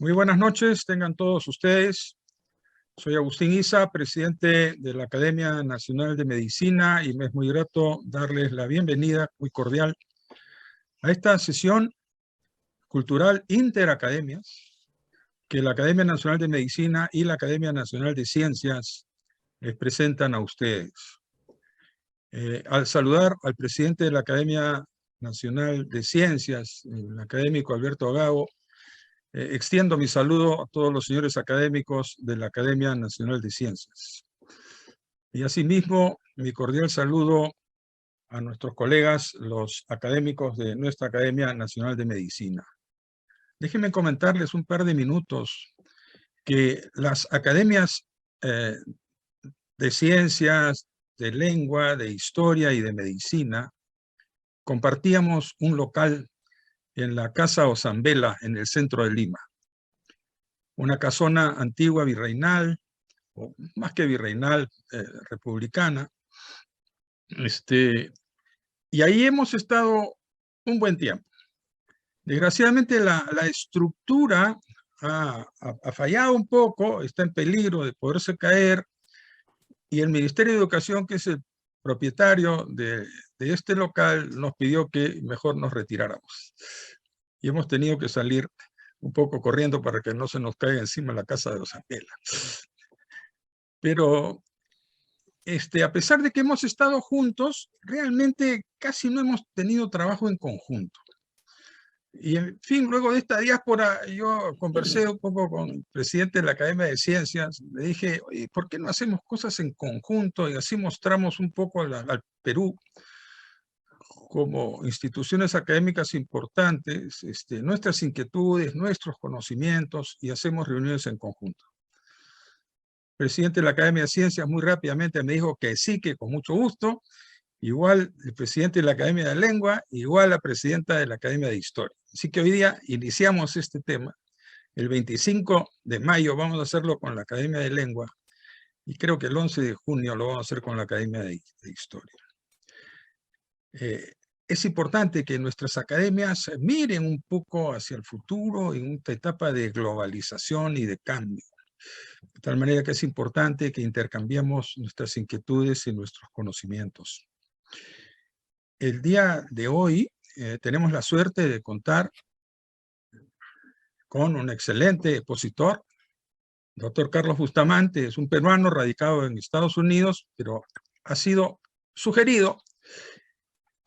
Muy buenas noches, tengan todos ustedes. Soy Agustín Isa, presidente de la Academia Nacional de Medicina, y me es muy grato darles la bienvenida muy cordial a esta sesión cultural interacademias que la Academia Nacional de Medicina y la Academia Nacional de Ciencias les presentan a ustedes. Al saludar al presidente de la Academia Nacional de Ciencias, el académico Alberto Gago, extiendo mi saludo a todos los señores académicos de la Academia Nacional de Ciencias. Y asimismo, mi cordial saludo a nuestros colegas, los académicos de nuestra Academia Nacional de Medicina. Déjenme comentarles un par de minutos que las academias de ciencias, de lengua, de historia y de medicina compartíamos un local en la Casa Ozambela, en el centro de Lima. Una casona antigua virreinal, o más que virreinal, republicana. Y ahí hemos estado un buen tiempo. Desgraciadamente la estructura ha fallado un poco, está en peligro de poderse caer, y el Ministerio de Educación, que es el propietario de este local, nos pidió que mejor nos retiráramos. Y hemos tenido que salir un poco corriendo para que no se nos caiga encima la casa de Ozambela. Pero a pesar de que hemos estado juntos, realmente casi no hemos tenido trabajo en conjunto. Y en fin, luego de esta diáspora, yo conversé un poco con el presidente de la Academia de Ciencias. Le dije, oye, ¿por qué no hacemos cosas en conjunto? Y así mostramos un poco al Perú como instituciones académicas importantes, nuestras inquietudes, nuestros conocimientos, y hacemos reuniones en conjunto. El presidente de la Academia de Ciencias muy rápidamente me dijo que sí, que con mucho gusto. Igual el presidente de la Academia de Lengua, igual la presidenta de la Academia de Historia. Así que hoy día iniciamos este tema. El 25 de mayo vamos a hacerlo con la Academia de Lengua, y creo que el 11 de junio lo vamos a hacer con la Academia de Historia. Es importante que nuestras academias miren un poco hacia el futuro en esta etapa de globalización y de cambio. De tal manera que es importante que intercambiemos nuestras inquietudes y nuestros conocimientos. El día de hoy tenemos la suerte de contar con un excelente expositor, doctor Carlos Bustamante. Es un peruano radicado en Estados Unidos, pero ha sido sugerido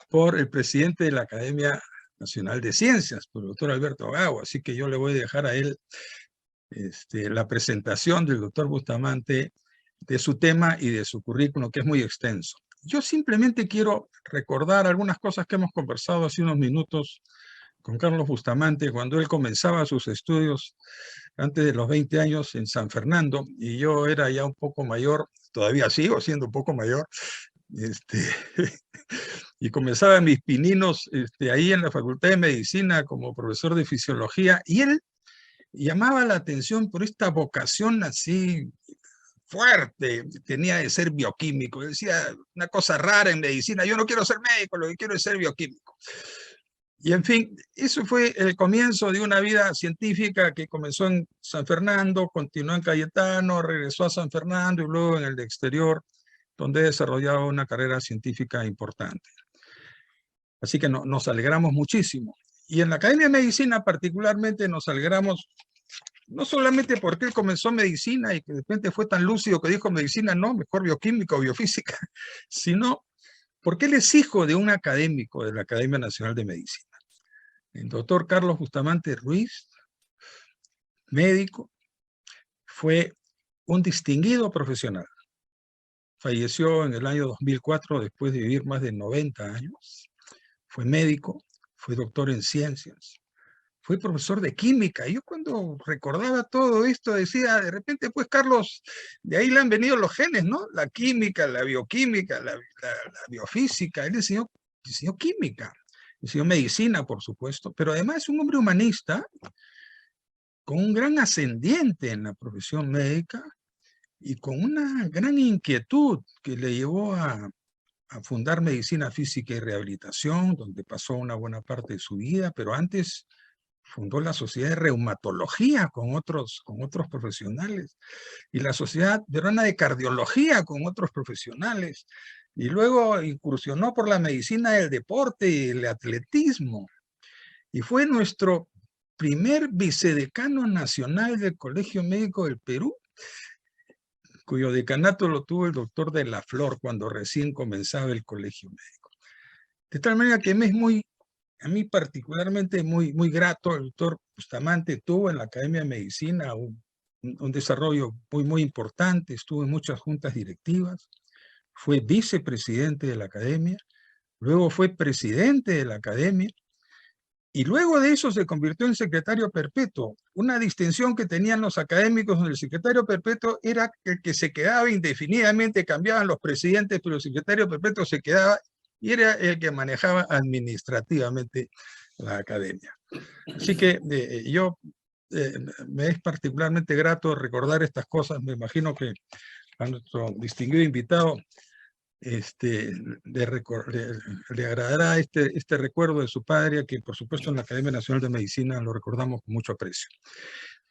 por el presidente de la Academia Nacional de Ciencias, por el doctor Alberto Gago. Así que yo le voy a dejar a él la presentación del doctor Bustamante, de su tema y de su currículum, que es muy extenso. Yo simplemente quiero recordar algunas cosas que hemos conversado hace unos minutos con Carlos Bustamante, cuando él comenzaba sus estudios antes de los 20 años en San Fernando, y yo era ya un poco mayor, todavía sigo siendo un poco mayor, y comenzaba mis pininos ahí en la Facultad de Medicina como profesor de Fisiología, y él llamaba la atención por esta vocación así fuerte, tenía de ser bioquímico. Decía una cosa rara en medicina: yo no quiero ser médico, lo que quiero es ser bioquímico. Y en fin, eso fue el comienzo de una vida científica que comenzó en San Fernando, continuó en Cayetano, regresó a San Fernando y luego en el exterior, donde desarrollaba una carrera científica importante. Así que nos alegramos muchísimo. Y en la Academia de Medicina particularmente nos alegramos, no solamente porque él comenzó medicina y que de repente fue tan lúcido que dijo medicina, no, mejor bioquímica o biofísica, sino porque él es hijo de un académico de la Academia Nacional de Medicina. El doctor Carlos Bustamante Ruiz, médico, fue un distinguido profesional. Falleció en el año 2004 después de vivir más de 90 años. Fue médico, fue doctor en ciencias, fue profesor de química. Y yo cuando recordaba todo esto decía, de repente, pues Carlos, de ahí le han venido los genes, ¿no? La química, la bioquímica, la biofísica. Él enseñó química, enseñó medicina, por supuesto, pero además es un hombre humanista con un gran ascendiente en la profesión médica y con una gran inquietud que le llevó a fundar Medicina Física y Rehabilitación, donde pasó una buena parte de su vida, pero antes fundó la Sociedad de Reumatología con otros profesionales, y la Sociedad Peruana de Cardiología con otros profesionales, y luego incursionó por la medicina del deporte y el atletismo, y fue nuestro primer vicedecano nacional del Colegio Médico del Perú, cuyo decanato lo tuvo el doctor de la Flor cuando recién comenzaba el Colegio Médico. De tal manera que me es a mí particularmente muy grato. El doctor Bustamante tuvo en la Academia de Medicina un desarrollo muy importante, estuvo en muchas juntas directivas, fue vicepresidente de la Academia, luego fue presidente de la Academia, y luego de eso se convirtió en secretario perpetuo. Una distinción que tenían los académicos donde el secretario perpetuo era el que se quedaba indefinidamente, cambiaban los presidentes, pero el secretario perpetuo se quedaba y era el que manejaba administrativamente la academia. Así que me es particularmente grato recordar estas cosas. Me imagino que a nuestro distinguido invitado le agradará este recuerdo de su padre, que por supuesto en la Academia Nacional de Medicina lo recordamos con mucho aprecio.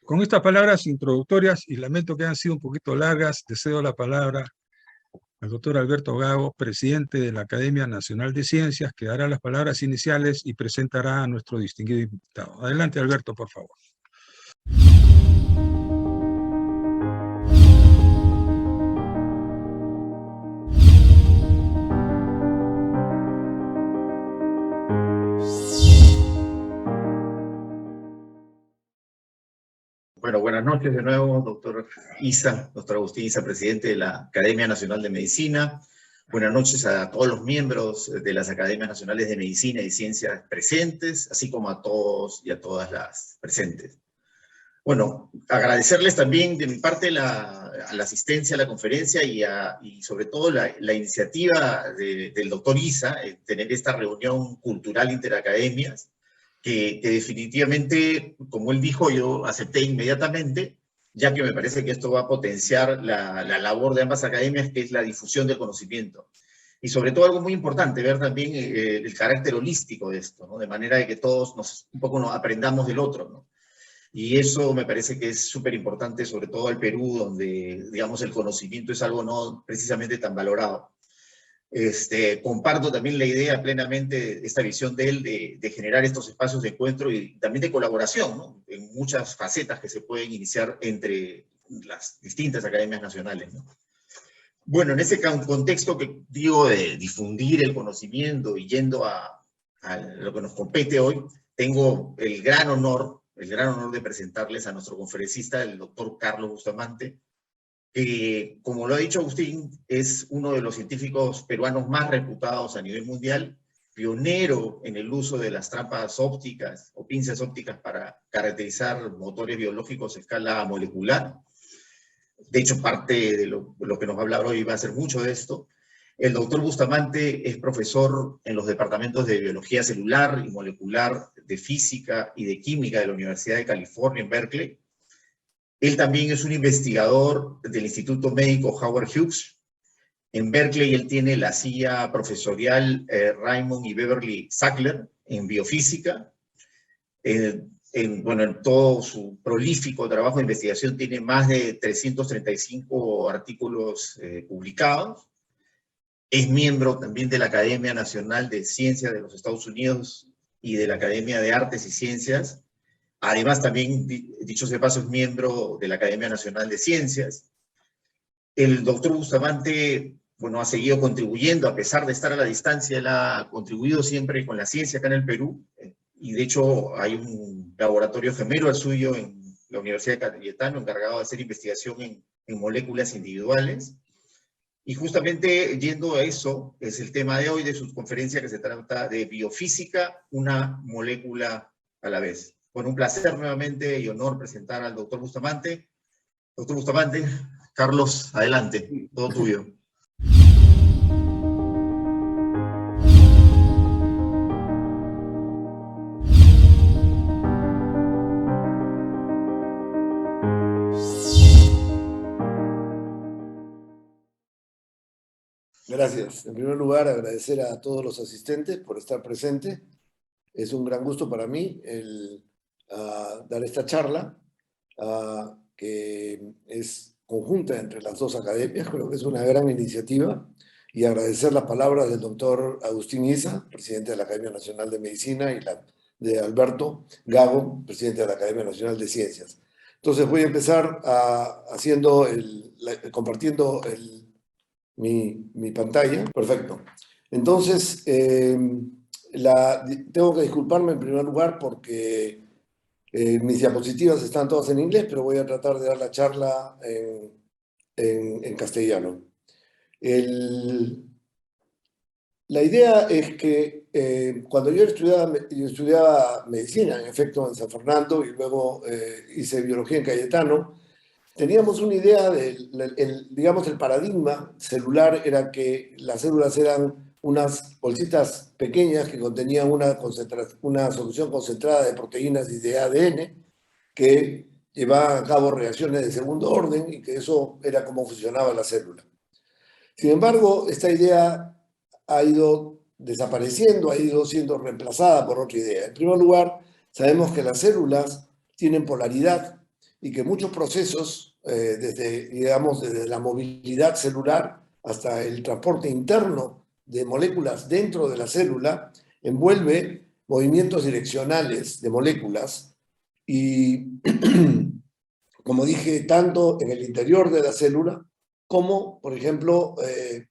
Con estas palabras introductorias, y lamento que hayan sido un poquito largas, cedo la palabra al doctor Alberto Gago, presidente de la Academia Nacional de Ciencias, que dará las palabras iniciales y presentará a nuestro distinguido invitado. Adelante, Alberto, por favor. Bueno, buenas noches de nuevo, doctor Agustín Isa, presidente de la Academia Nacional de Medicina. Buenas noches a todos los miembros de las Academias Nacionales de Medicina y Ciencias presentes, así como a todos y a todas las presentes. Bueno, agradecerles también de mi parte a la asistencia a la conferencia y sobre todo la iniciativa del doctor Isa, tener esta reunión cultural interacademias, que definitivamente, como él dijo, yo acepté inmediatamente, ya que me parece que esto va a potenciar la labor de ambas academias, que es la difusión del conocimiento. Y sobre todo algo muy importante, ver también el carácter holístico de esto, ¿no? De manera de que todos un poco nos aprendamos del otro, ¿no? Y eso me parece que es súper importante, sobre todo al Perú, donde, digamos, el conocimiento es algo no precisamente tan valorado. Comparto también la idea plenamente, esta visión de él, de generar estos espacios de encuentro y también de colaboración, ¿no? En muchas facetas que se pueden iniciar entre las distintas academias nacionales, ¿no? Bueno, en ese contexto que digo de difundir el conocimiento y yendo a lo que nos compete hoy, tengo el gran honor de presentarles a nuestro conferencista, el doctor Carlos Bustamante, que, como lo ha dicho Agustín, es uno de los científicos peruanos más reputados a nivel mundial, pionero en el uso de las trampas ópticas o pinzas ópticas para caracterizar motores biológicos a escala molecular. De hecho, parte de lo que nos va a hablar hoy va a ser mucho de esto. El doctor Bustamante es profesor en los departamentos de Biología Celular y Molecular, de Física y de Química de la Universidad de California en Berkeley. Él también es un investigador del Instituto Médico Howard Hughes. En Berkeley él tiene la silla profesorial Raymond y Beverly Sackler en biofísica. En todo su prolífico trabajo de investigación tiene más de 335 artículos publicados. Es miembro también de la Academia Nacional de Ciencias de los Estados Unidos y de la Academia de Artes y Ciencias. Además, también, dicho sea de paso, es miembro de la Academia Nacional de Ciencias. El doctor Bustamante, bueno, ha seguido contribuyendo, a pesar de estar a la distancia, él ha contribuido siempre con la ciencia acá en el Perú, y de hecho hay un laboratorio gemelo al suyo en la Universidad de Cayetano, encargado de hacer investigación en moléculas individuales. Y justamente yendo a eso, es el tema de hoy de su conferencia, que se trata de biofísica, una molécula a la vez. Bueno, un placer nuevamente y honor presentar al doctor Bustamante. Doctor Bustamante, Carlos, adelante, todo tuyo. Gracias. En primer lugar, agradecer a todos los asistentes por estar presentes. Es un gran gusto para mí el a dar esta charla, que es conjunta entre las dos academias. Creo que es una gran iniciativa, y agradecer las palabras del doctor Agustín Isa, presidente de la Academia Nacional de Medicina, y la de Alberto Gago, presidente de la Academia Nacional de Ciencias. Entonces voy a empezar compartiendo mi pantalla. Perfecto. Entonces, tengo que disculparme en primer lugar porque mis diapositivas están todas en inglés, pero voy a tratar de dar la charla en castellano. La idea es que cuando yo estudiaba medicina, en efecto, en San Fernando, y luego hice biología en Cayetano, teníamos una idea digamos, el paradigma celular era que las células eran unas bolsitas pequeñas que contenían una solución concentrada de proteínas y de ADN que llevaban a cabo reacciones de segundo orden, y que eso era cómo funcionaba la célula. Sin embargo, esta idea ha ido desapareciendo, ha ido siendo reemplazada por otra idea. En primer lugar, sabemos que las células tienen polaridad y que muchos procesos, desde la movilidad celular hasta el transporte interno de moléculas dentro de la célula, envuelve movimientos direccionales de moléculas y, como dije, tanto en el interior de la célula como, por ejemplo,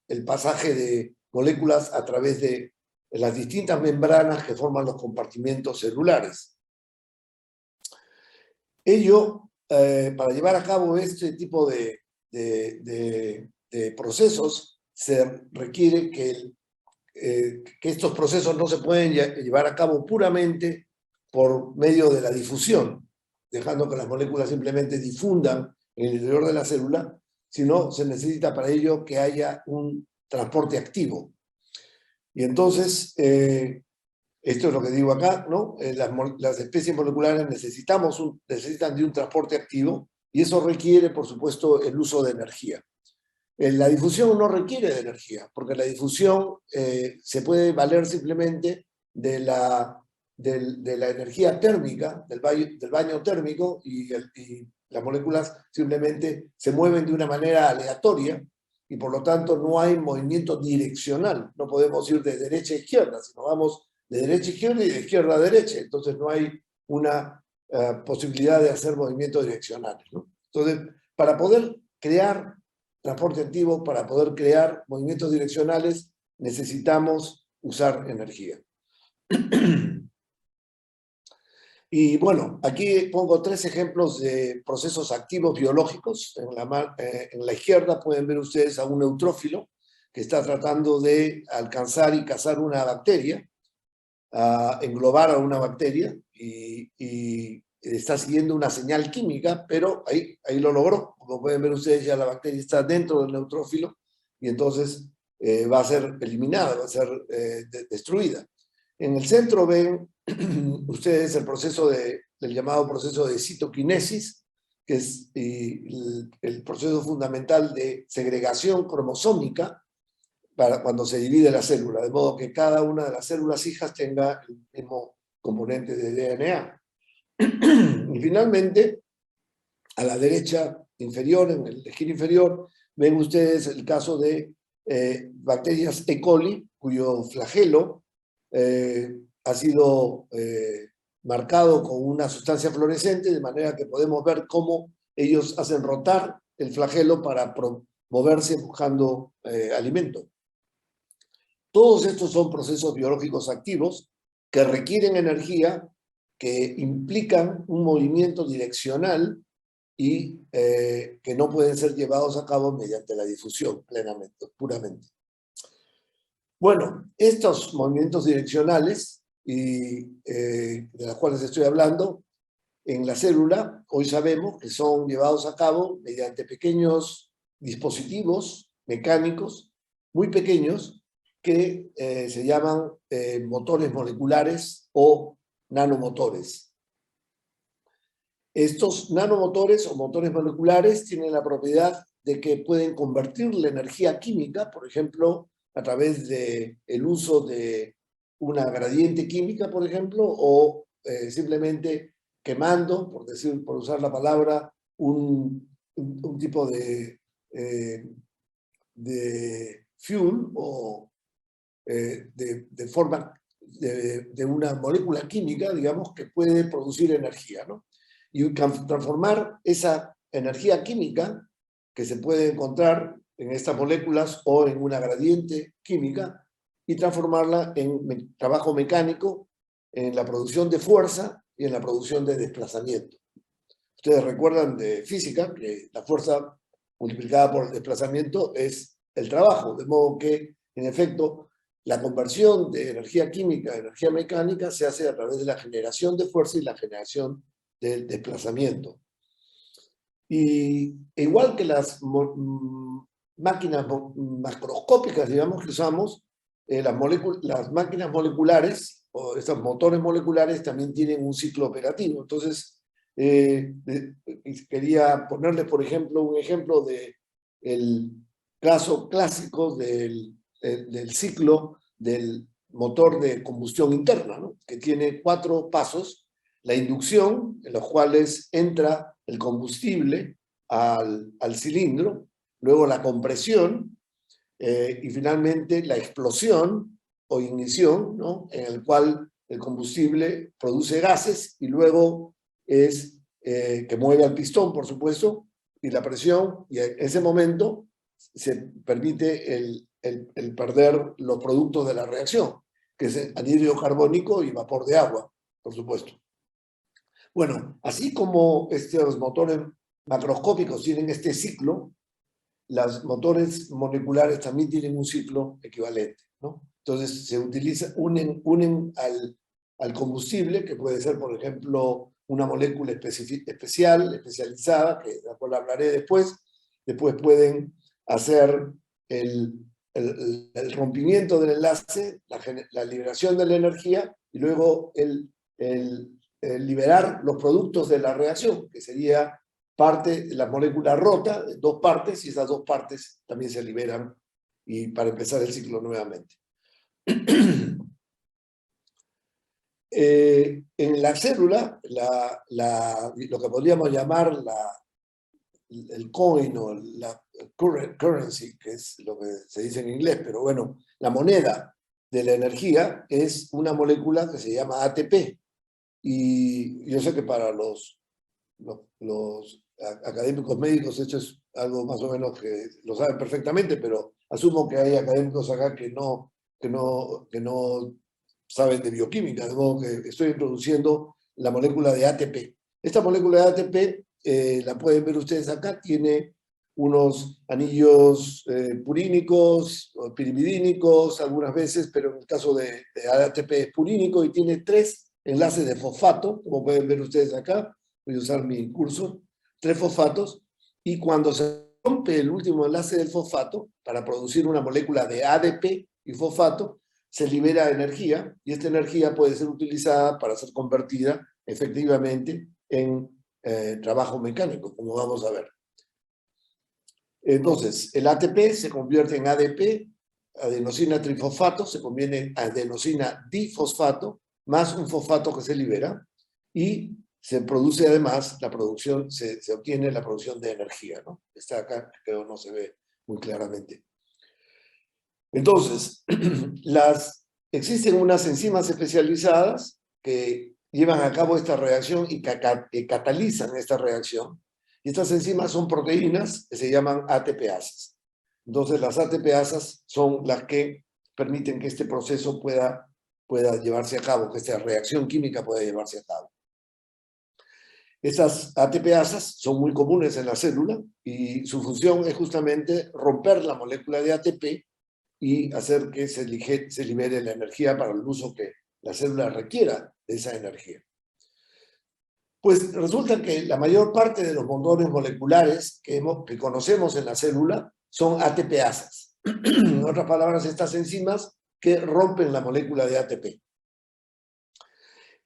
el pasaje de moléculas a través de las distintas membranas que forman los compartimentos celulares. Ello, para llevar a cabo este tipo de procesos, se requiere que estos procesos no se pueden llevar a cabo puramente por medio de la difusión, dejando que las moléculas simplemente difundan en el interior de la célula, sino se necesita para ello que haya un transporte activo. Y entonces, esto es lo que digo acá, ¿no? Las especies moleculares necesitan de un transporte activo, y eso requiere, por supuesto, el uso de energía. La difusión no requiere de energía, porque la difusión se puede valer simplemente de la energía térmica, del baño térmico, y las moléculas simplemente se mueven de una manera aleatoria, y por lo tanto no hay movimiento direccional. No podemos ir de derecha a izquierda, sino vamos de derecha a izquierda y de izquierda a derecha. Entonces no hay una posibilidad de hacer movimientos direccionales, ¿no? Entonces, para poder crear transporte activo, para poder crear movimientos direccionales, necesitamos usar energía. Y bueno, aquí pongo 3 ejemplos de procesos activos biológicos. En la izquierda pueden ver ustedes a un neutrófilo que está tratando de alcanzar y cazar una bacteria, englobar a una bacteria, y está siguiendo una señal química, pero ahí lo logró. Como pueden ver ustedes, ya la bacteria está dentro del neutrófilo, y entonces va a ser eliminada, va a ser destruida. En el centro ven ustedes el proceso el llamado proceso de citoquinesis, que es el proceso fundamental de segregación cromosómica para cuando se divide la célula, de modo que cada una de las células hijas tenga el mismo componente de DNA. Y finalmente, a la derecha inferior, en el esquina inferior, ven ustedes el caso de bacterias E. coli, cuyo flagelo ha sido marcado con una sustancia fluorescente, de manera que podemos ver cómo ellos hacen rotar el flagelo para moverse buscando alimento. Todos estos son procesos biológicos activos que requieren energía, que implican un movimiento direccional y que no pueden ser llevados a cabo mediante la difusión puramente. Bueno, estos movimientos direccionales de los cuales estoy hablando en la célula, hoy sabemos que son llevados a cabo mediante pequeños dispositivos mecánicos muy pequeños que se llaman motores moleculares o nanomotores. Estos nanomotores o motores moleculares tienen la propiedad de que pueden convertir la energía química, por ejemplo, a través del uso de una gradiente química, por ejemplo, o simplemente quemando, por usar la palabra, un tipo de fuel o de forma de una molécula química, digamos, que puede producir energía, ¿no? Y transformar esa energía química que se puede encontrar en estas moléculas o en una gradiente química y transformarla en trabajo mecánico, en la producción de fuerza y en la producción de desplazamiento. Ustedes recuerdan de física que la fuerza multiplicada por el desplazamiento es el trabajo, de modo que, en efecto, la conversión de energía química a energía mecánica se hace a través de la generación de fuerza y la generación del desplazamiento. Y igual que las máquinas macroscópicas, digamos, que usamos, las máquinas moleculares o estos motores moleculares también tienen un ciclo operativo. Entonces, quería ponerles, por ejemplo, un ejemplo del caso clásico del ciclo del motor de combustión interna, ¿no? Que tiene 4 pasos: la inducción, en los cuales entra el combustible al cilindro, luego la compresión, y finalmente la explosión o ignición, ¿no? En el cual el combustible produce gases y luego es que mueve al pistón, por supuesto, y la presión, y en ese momento se permite el perder los productos de la reacción, que es anhídrido carbónico y vapor de agua, por supuesto. Bueno, así como estos motores macroscópicos tienen este ciclo, los motores moleculares también tienen un ciclo equivalente, ¿no? Entonces se unen al combustible, que puede ser, por ejemplo, una molécula especializada, de la cual hablaré después. Después pueden hacer el rompimiento del enlace, la liberación de la energía, y luego liberar los productos de la reacción, que sería parte de la molécula rota, en 2 partes, y esas 2 partes también se liberan y para empezar el ciclo nuevamente. En la célula, lo que podríamos llamar el coin o la currency, que es lo que se dice en inglés, pero bueno, la moneda de la energía es una molécula que se llama ATP. Y yo sé que para los académicos médicos esto es algo más o menos que lo saben perfectamente, pero asumo que hay académicos acá que no saben de bioquímica, de modo que estoy introduciendo la molécula de ATP. Esta molécula de ATP, la pueden ver ustedes acá, tiene unos anillos purínicos o pirimidínicos algunas veces, pero en el caso de ATP es purínico y tiene 3 enlaces de fosfato, como pueden ver ustedes acá. Voy a usar mi cursor, 3 fosfatos, y cuando se rompe el último enlace del fosfato para producir una molécula de ADP y fosfato, se libera energía, y esta energía puede ser utilizada para ser convertida efectivamente en trabajo mecánico, como vamos a ver. Entonces, el ATP se convierte en ADP, adenosina trifosfato, se convierte en adenosina difosfato, más un fosfato que se libera, y se produce además la producción, se obtiene la producción de energía, ¿no? Está acá, creo no se ve muy claramente. Entonces, existen unas enzimas especializadas que llevan a cabo esta reacción y que catalizan esta reacción. Y estas enzimas son proteínas que se llaman ATPasas. Entonces, las ATPasas son las que permiten que este proceso pueda llevarse a cabo, que esta reacción química pueda llevarse a cabo. Estas ATPasas son muy comunes en la célula y su función es justamente romper la molécula de ATP y hacer que se libere la energía para el uso que la célula requiera de esa energía. Pues resulta que la mayor parte de los motores moleculares que conocemos en la célula son ATPasas. En otras palabras, estas enzimas que rompen la molécula de ATP.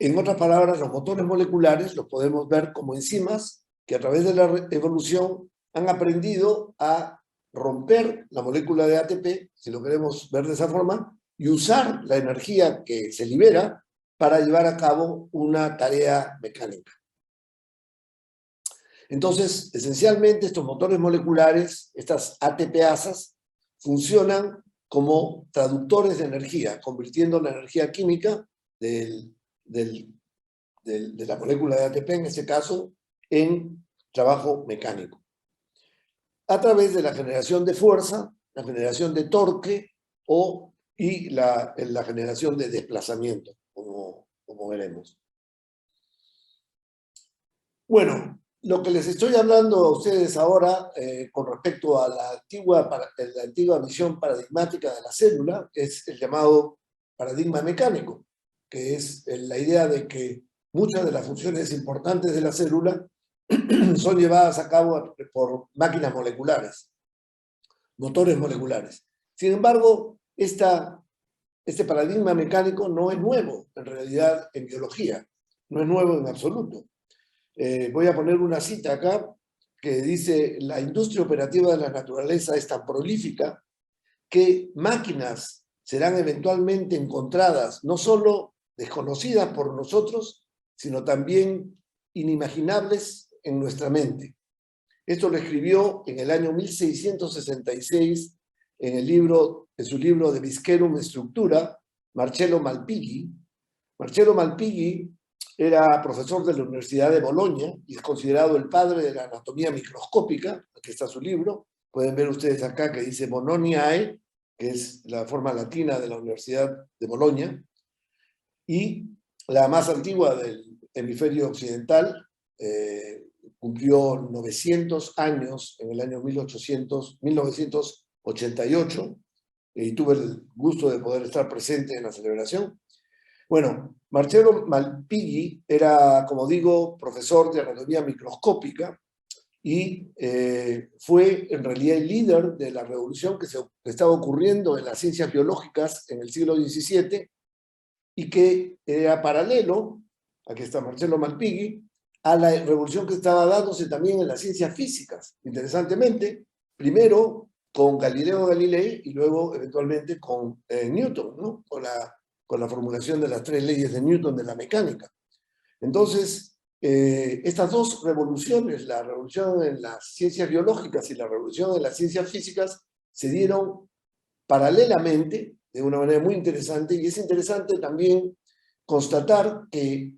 En otras palabras, los motores moleculares los podemos ver como enzimas que a través de la evolución han aprendido a romper la molécula de ATP, si lo queremos ver de esa forma, y usar la energía que se libera para llevar a cabo una tarea mecánica. Entonces, esencialmente estos motores moleculares, estas ATPasas, funcionan como traductores de energía, convirtiendo la energía química de la molécula de ATP, en este caso, en trabajo mecánico. A través de la generación de fuerza, la generación de torque y la generación de desplazamiento, como veremos. Bueno, lo que les estoy hablando a ustedes ahora con respecto a la antigua visión paradigmática de la célula es el llamado paradigma mecánico, que es la idea de que muchas de las funciones importantes de la célula son llevadas a cabo por máquinas moleculares, motores moleculares. Sin embargo, este paradigma mecánico no es nuevo, en realidad, en biología. No es nuevo en absoluto. Voy a poner una cita acá que dice: la industria operativa de la naturaleza es tan prolífica que máquinas serán eventualmente encontradas, no solo desconocidas por nosotros, sino también inimaginables en nuestra mente. Esto lo escribió en el año 1666 en su libro De Viscerum Structura, Marcello Malpighi. Marcello Malpighi era profesor de la Universidad de Bolonia y es considerado el padre de la anatomía microscópica. Aquí está su libro. Pueden ver ustedes acá que dice Bononiae, que es la forma latina de la Universidad de Bolonia, y la más antigua del hemisferio occidental. Cumplió 900 años en el año 1988 y tuve el gusto de poder estar presente en la celebración. Bueno, Marcello Malpighi era, como digo, profesor de anatomía microscópica y fue en realidad el líder de la revolución que estaba ocurriendo en las ciencias biológicas en el siglo XVII y que era paralelo, aquí está Marcello Malpighi, a la revolución que estaba dándose también en las ciencias físicas, interesantemente, primero con Galileo Galilei y luego eventualmente con Newton, ¿no? Con la formulación de las 3 leyes de Newton de la mecánica. Entonces, estas dos revoluciones, la revolución en las ciencias biológicas y la revolución en las ciencias físicas, se dieron paralelamente, de una manera muy interesante, y es interesante también constatar que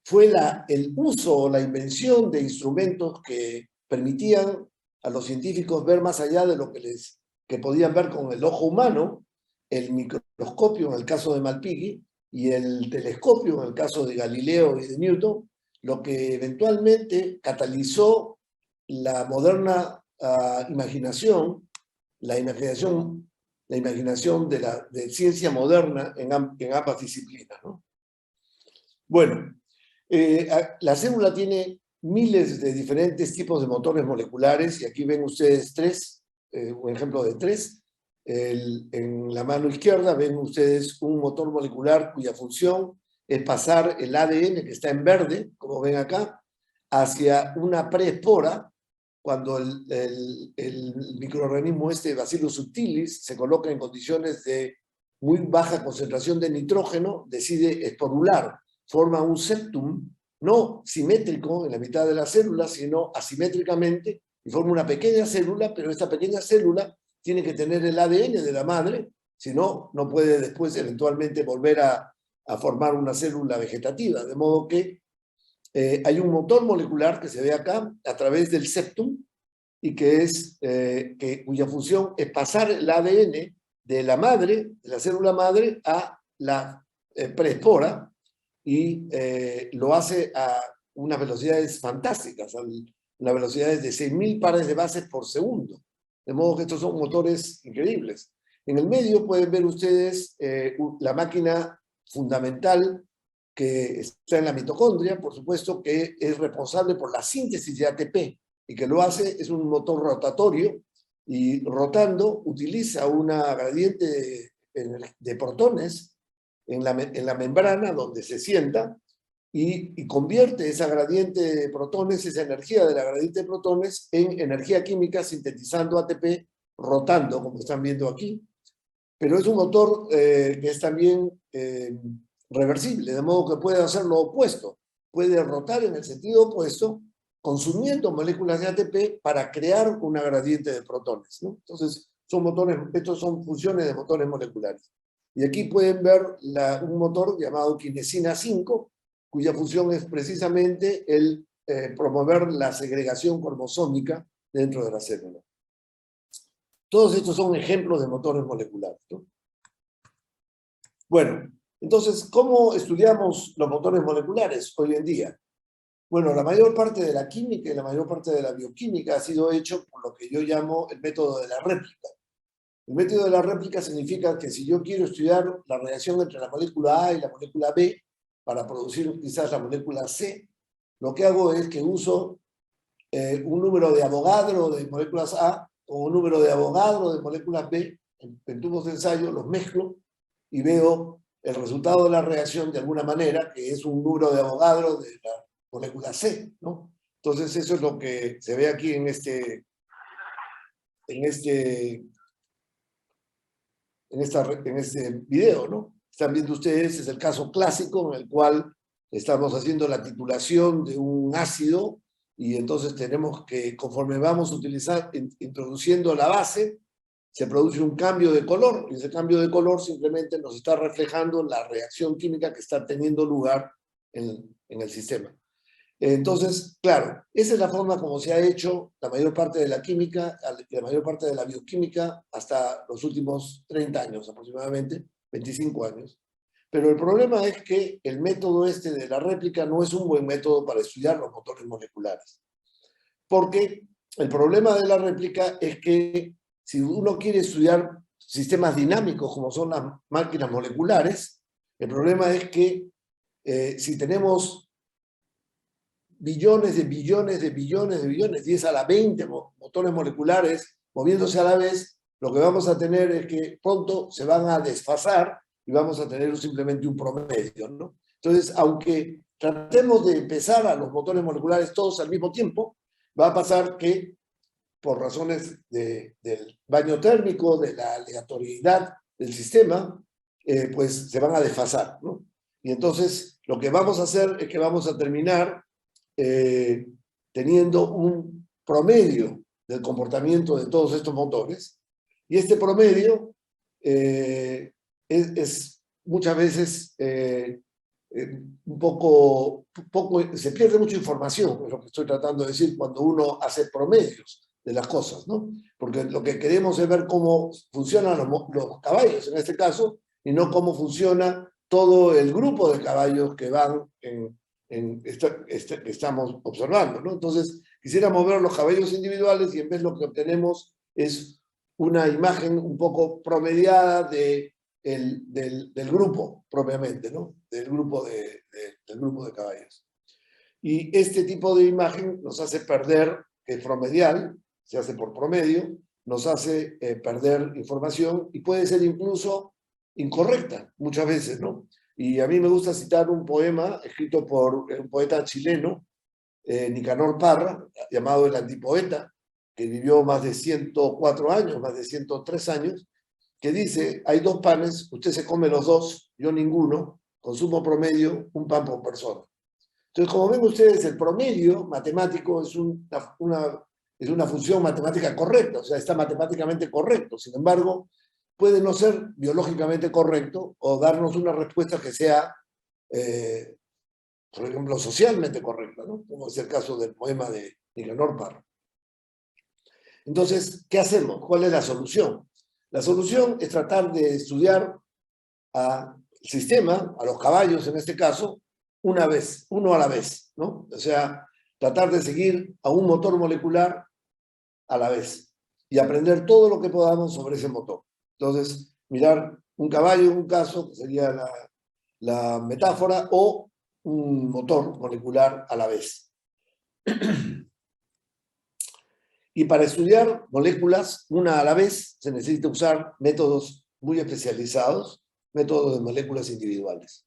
fue el uso o la invención de instrumentos que permitían a los científicos ver más allá de lo que podían ver con el ojo humano, el microscopio en el caso de Malpighi y el telescopio en el caso de Galileo y de Newton, lo que eventualmente catalizó la moderna imaginación, la imaginación de ciencia moderna en ambas disciplinas, ¿no? Bueno, la célula tiene miles de diferentes tipos de motores moleculares y aquí ven ustedes un ejemplo de 3. En la mano izquierda ven ustedes un motor molecular cuya función es pasar el ADN, que está en verde, como ven acá, hacia una preespora, cuando el microorganismo Bacillus subtilis se coloca en condiciones de muy baja concentración de nitrógeno, decide esporular, forma un septum, no simétrico en la mitad de la célula, sino asimétricamente, y forma una pequeña célula, pero esta pequeña célula tiene que tener el ADN de la madre, si no, no puede después eventualmente volver a formar una célula vegetativa. De modo que hay un motor molecular que se ve acá a través del septum y cuya función es pasar el ADN de la madre, de la célula madre, a la preespora, y lo hace a unas velocidades fantásticas, a las velocidades de 6.000 pares de bases por segundo. De modo que estos son motores increíbles. En el medio pueden ver ustedes la máquina fundamental que está en la mitocondria, por supuesto, que es responsable por la síntesis de ATP, y que lo hace, es un motor rotatorio, y rotando utiliza una gradiente de protones en la membrana donde se sienta, y convierte esa gradiente de protones, esa energía de la gradiente de protones, en energía química sintetizando ATP, rotando, como están viendo aquí. Pero es un motor que es también reversible, de modo que puede hacer lo opuesto. Puede rotar en el sentido opuesto consumiendo moléculas de ATP para crear una gradiente de protones, ¿no? Entonces, estos son funciones de motores moleculares. Y aquí pueden ver un motor llamado kinesina 5, cuya función es precisamente el promover la segregación cromosómica dentro de la célula. Todos estos son ejemplos de motores moleculares, ¿no? Bueno, entonces, ¿cómo estudiamos los motores moleculares hoy en día? Bueno, la mayor parte de la química y la mayor parte de la bioquímica ha sido hecho por lo que yo llamo el método de la réplica. El método de la réplica significa que si yo quiero estudiar la reacción entre la molécula A y la molécula B para producir quizás la molécula C, lo que hago es que uso un número de Avogadro de moléculas A o un número de Avogadro de moléculas B en tubos de ensayo, los mezclo y veo el resultado de la reacción de alguna manera, que es un número de Avogadro de la molécula C, ¿no? Entonces eso es lo que se ve aquí en este video, ¿no? Están viendo ustedes, es el caso clásico en el cual estamos haciendo la titulación de un ácido y entonces tenemos que, conforme vamos introduciendo la base, se produce un cambio de color, y ese cambio de color simplemente nos está reflejando la reacción química que está teniendo lugar en el sistema. Entonces, claro, esa es la forma como se ha hecho la mayor parte de la química, la mayor parte de la bioquímica hasta los últimos 30 años aproximadamente, 25 años. Pero el problema es que el método este de la réplica no es un buen método para estudiar los motores moleculares. Porque el problema de la réplica es que si uno quiere estudiar sistemas dinámicos como son las máquinas moleculares, el problema es que si tenemos billones de billones de billones de billones, 10 a la 20 motores moleculares moviéndose a la vez, lo que vamos a tener es que pronto se van a desfasar y vamos a tener simplemente un promedio, ¿no? Entonces, aunque tratemos de empezar a los motores moleculares todos al mismo tiempo, va a pasar que por razones del baño térmico, de la aleatoriedad del sistema, pues se van a desfasar, ¿no? Y entonces lo que vamos a hacer es que vamos a terminar teniendo un promedio del comportamiento de todos estos motores, y este promedio es muchas veces un poco, se pierde mucha información, es lo que estoy tratando de decir cuando uno hace promedios de las cosas, ¿no? Porque lo que queremos es ver cómo funcionan los caballos, en este caso, y no cómo funciona todo el grupo de caballos que van que estamos observando, ¿no? Entonces, quisiéramos ver los caballos individuales y en vez lo que obtenemos es una imagen un poco promediada del grupo propiamente, ¿no? Del grupo de caballos. Y este tipo de imagen nos hace perder, que es promedial, se hace por promedio, nos hace perder información y puede ser incluso incorrecta muchas veces, ¿no? Y a mí me gusta citar un poema escrito por un poeta chileno, Nicanor Parra, llamado El Antipoeta, que vivió más de 104 años, más de 103 años, que dice, hay dos panes, usted se come los dos, yo ninguno, consumo promedio, un pan por persona. Entonces, como ven ustedes, el promedio matemático es una función matemática correcta, o sea, está matemáticamente correcto. Sin embargo, puede no ser biológicamente correcto o darnos una respuesta que sea, por ejemplo, socialmente correcta, ¿no? Como es el caso del poema de Nicanor Parra. Entonces, ¿qué hacemos? ¿Cuál es la solución? La solución es tratar de estudiar al sistema, a los caballos en este caso, uno a la vez, ¿no? O sea, tratar de seguir a un motor molecular a la vez y aprender todo lo que podamos sobre ese motor. Entonces, mirar un caballo en un caso, que sería la metáfora, o un motor molecular a la vez. Y para estudiar moléculas una a la vez, se necesita usar métodos muy especializados, métodos de moléculas individuales.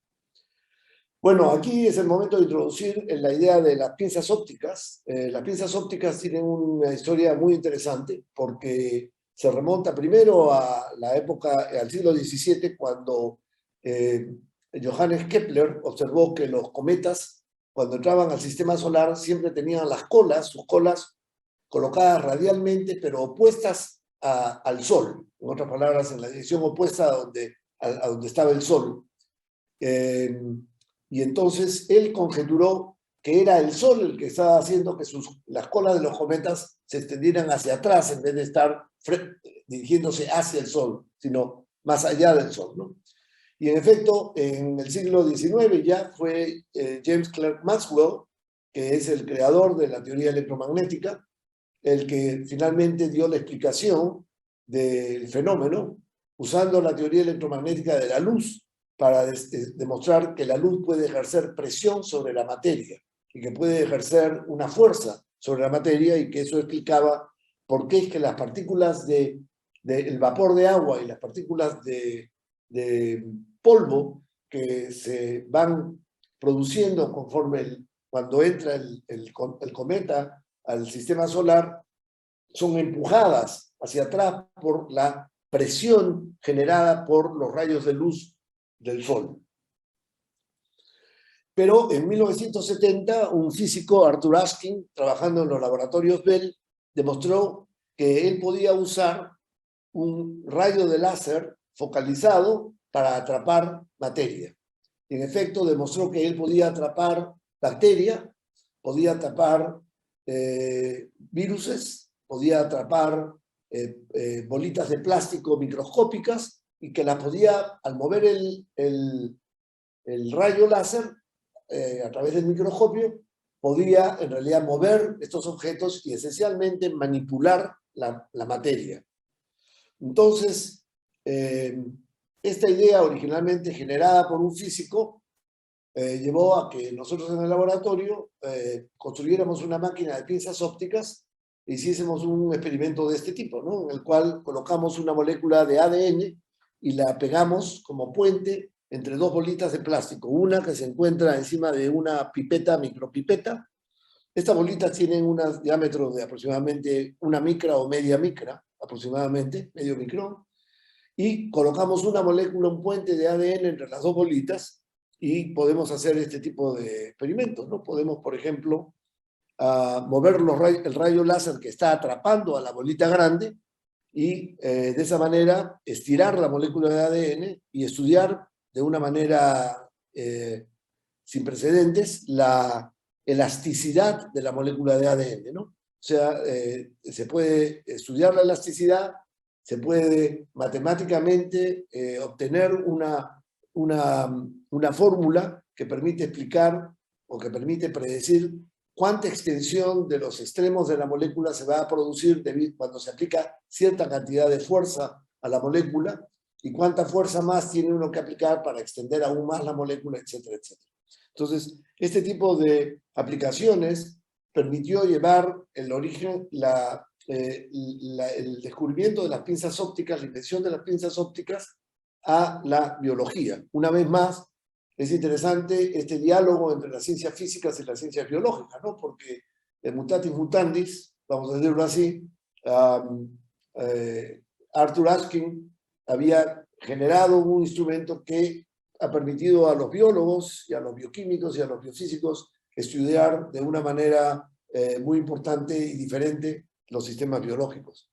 Bueno, aquí es el momento de introducir la idea de las pinzas ópticas. Las pinzas ópticas tienen una historia muy interesante porque se remonta primero a la época, al siglo XVII, cuando Johannes Kepler observó que los cometas cuando entraban al sistema solar, siempre tenían las colas, sus colas colocadas radialmente, pero opuestas al Sol. En otras palabras, en la dirección opuesta a donde estaba el Sol. Y entonces él conjeturó que era el Sol el que estaba haciendo que las colas de los cometas se extendieran hacia atrás en vez de estar dirigiéndose hacia el Sol, sino más allá del Sol, ¿no? Y en efecto, en el siglo XIX ya fue James Clerk Maxwell, que es el creador de la teoría electromagnética, el que finalmente dio la explicación del fenómeno usando la teoría electromagnética de la luz para demostrar que la luz puede ejercer presión sobre la materia y que puede ejercer una fuerza sobre la materia, y que eso explicaba por qué es que las partículas del vapor de agua y las partículas de polvo que se van produciendo cuando entra el cometa al sistema solar son empujadas hacia atrás por la presión generada por los rayos de luz del Sol. Pero en 1970, un físico, Arthur Askin, trabajando en los laboratorios Bell, demostró que él podía usar un rayo de láser focalizado para atrapar materia. Y en efecto, demostró que él podía atrapar bacterias, podía atrapar viruses, podía atrapar bolitas de plástico microscópicas, y que las podía, al mover el rayo láser a través del microscopio, podía en realidad mover estos objetos y esencialmente manipular la materia. Entonces, esta idea originalmente generada por un físico llevó a que nosotros en el laboratorio construyéramos una máquina de pinzas ópticas e hiciésemos un experimento de este tipo, ¿no? En el cual colocamos una molécula de ADN y la pegamos como puente entre dos bolitas de plástico, una que se encuentra encima de una pipeta, micropipeta. Estas bolitas tienen un diámetro de aproximadamente una micra o media micra, aproximadamente, medio micrón, y colocamos una molécula, un puente de ADN entre las dos bolitas, y podemos hacer este tipo de experimentos, ¿no? Podemos, por ejemplo, mover el rayo láser que está atrapando a la bolita grande, y de esa manera estirar la molécula de ADN y estudiar de una manera sin precedentes la elasticidad de la molécula de ADN, ¿no? O sea, se puede estudiar la elasticidad, se puede matemáticamente obtener una fórmula que permite explicar o que permite predecir cuánta extensión de los extremos de la molécula se va a producir cuando se aplica cierta cantidad de fuerza a la molécula, y cuánta fuerza más tiene uno que aplicar para extender aún más la molécula, etcétera, etcétera. Entonces, este tipo de aplicaciones permitió llevar el origen, el descubrimiento de las pinzas ópticas, la invención de las pinzas ópticas a la biología. Una vez más, es interesante este diálogo entre las ciencias físicas y las ciencias biológicas, ¿no? Porque en mutatis mutandis, vamos a decirlo así, Arthur Askin había generado un instrumento que ha permitido a los biólogos y a los bioquímicos y a los biofísicos estudiar de una manera muy importante y diferente los sistemas biológicos.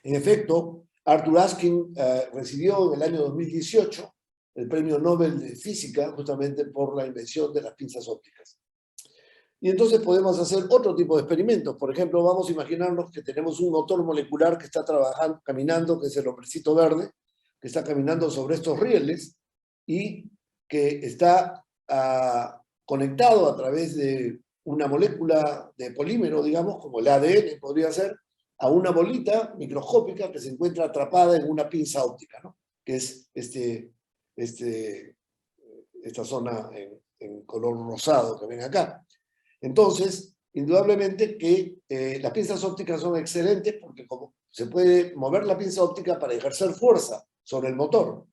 En efecto, Arthur Askin recibió en el año 2018 el Premio Nobel de Física justamente por la invención de las pinzas ópticas. Y entonces podemos hacer otro tipo de experimentos. Por ejemplo, vamos a imaginarnos que tenemos un motor molecular que está caminando, que es el hombrecito verde, que está caminando sobre estos rieles y que está conectado a través de una molécula de polímero, digamos, como el ADN podría ser, a una bolita microscópica que se encuentra atrapada en una pinza óptica, ¿no? Que es esta zona en color rosado que ven acá. Entonces, indudablemente que las pinzas ópticas son excelentes porque como se puede mover la pinza óptica para ejercer fuerza sobre el motor.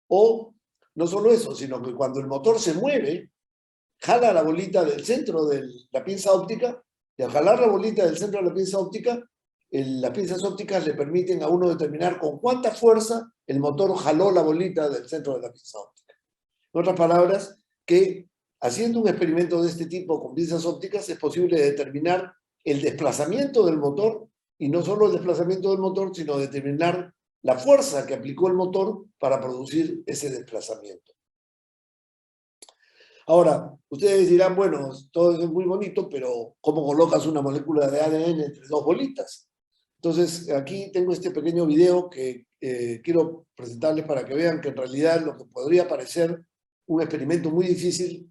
O no solo eso, sino que cuando el motor se mueve, jala la bolita del centro de la pinza óptica, y al jalar la bolita del centro de la pinza óptica, las pinzas ópticas le permiten a uno determinar con cuánta fuerza el motor jaló la bolita del centro de la pinza óptica. En otras palabras, que haciendo un experimento de este tipo con pinzas ópticas es posible determinar el desplazamiento del motor, y no solo el desplazamiento del motor, sino determinar la fuerza que aplicó el motor para producir ese desplazamiento. Ahora, ustedes dirán, bueno, todo eso es muy bonito, pero ¿cómo colocas una molécula de ADN entre dos bolitas? Entonces, aquí tengo este pequeño video que quiero presentarles para que vean que en realidad lo que podría parecer un experimento muy difícil,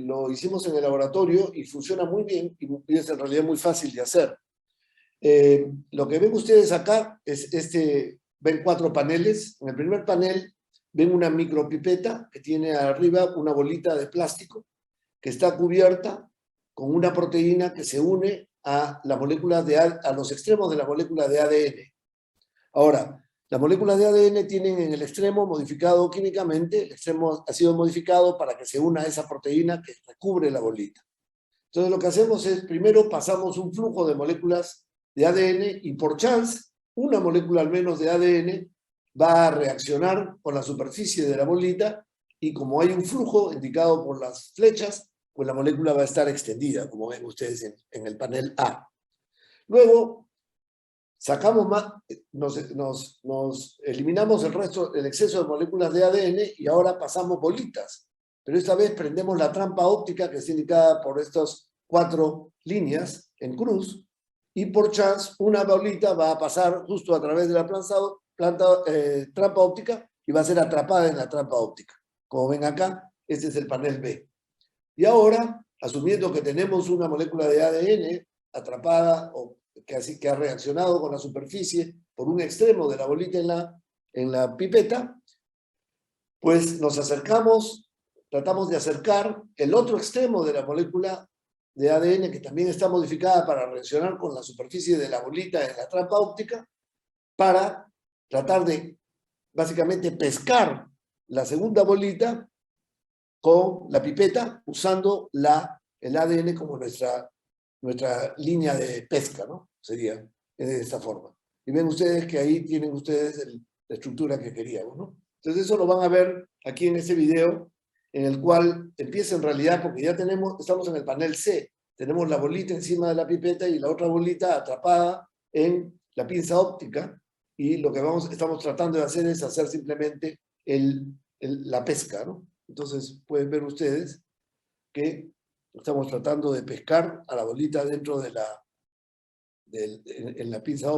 lo hicimos en el laboratorio y funciona muy bien y es en realidad muy fácil de hacer. Lo que ven ustedes acá es ven 4 paneles. En el primer panel ven una micropipeta que tiene arriba una bolita de plástico que está cubierta con una proteína que se une a la molécula a los extremos de la molécula de ADN. Ahora, las moléculas de ADN tienen en el extremo modificado químicamente, el extremo ha sido modificado para que se una a esa proteína que recubre la bolita. Entonces lo que hacemos es, primero pasamos un flujo de moléculas de ADN y por chance, una molécula al menos de ADN va a reaccionar con la superficie de la bolita y como hay un flujo indicado por las flechas, pues la molécula va a estar extendida, como ven ustedes en el panel A. Luego, sacamos más, nos eliminamos el exceso de moléculas de ADN y ahora pasamos bolitas. Pero esta vez prendemos la trampa óptica que es indicada por estas 4 líneas en cruz y por chance una bolita va a pasar justo a través de la trampa óptica y va a ser atrapada en la trampa óptica. Como ven acá, este es el panel B. Y ahora, asumiendo que tenemos una molécula de ADN atrapada o que ha reaccionado con la superficie por un extremo de la bolita en la pipeta, pues nos acercamos, tratamos de acercar el otro extremo de la molécula de ADN que también está modificada para reaccionar con la superficie de la bolita en la trampa óptica para tratar de básicamente pescar la segunda bolita con la pipeta usando el ADN como nuestra línea de pesca, ¿no? Sería de esta forma. Y ven ustedes que ahí tienen ustedes la estructura que queríamos, ¿no? Entonces eso lo van a ver aquí en este video, en el cual empieza en realidad, porque ya estamos en el panel C, tenemos la bolita encima de la pipeta y la otra bolita atrapada en la pinza óptica, y lo que estamos tratando de hacer es hacer simplemente la pesca, ¿no? Entonces pueden ver ustedes que estamos tratando de pescar a la bolita dentro en la pinza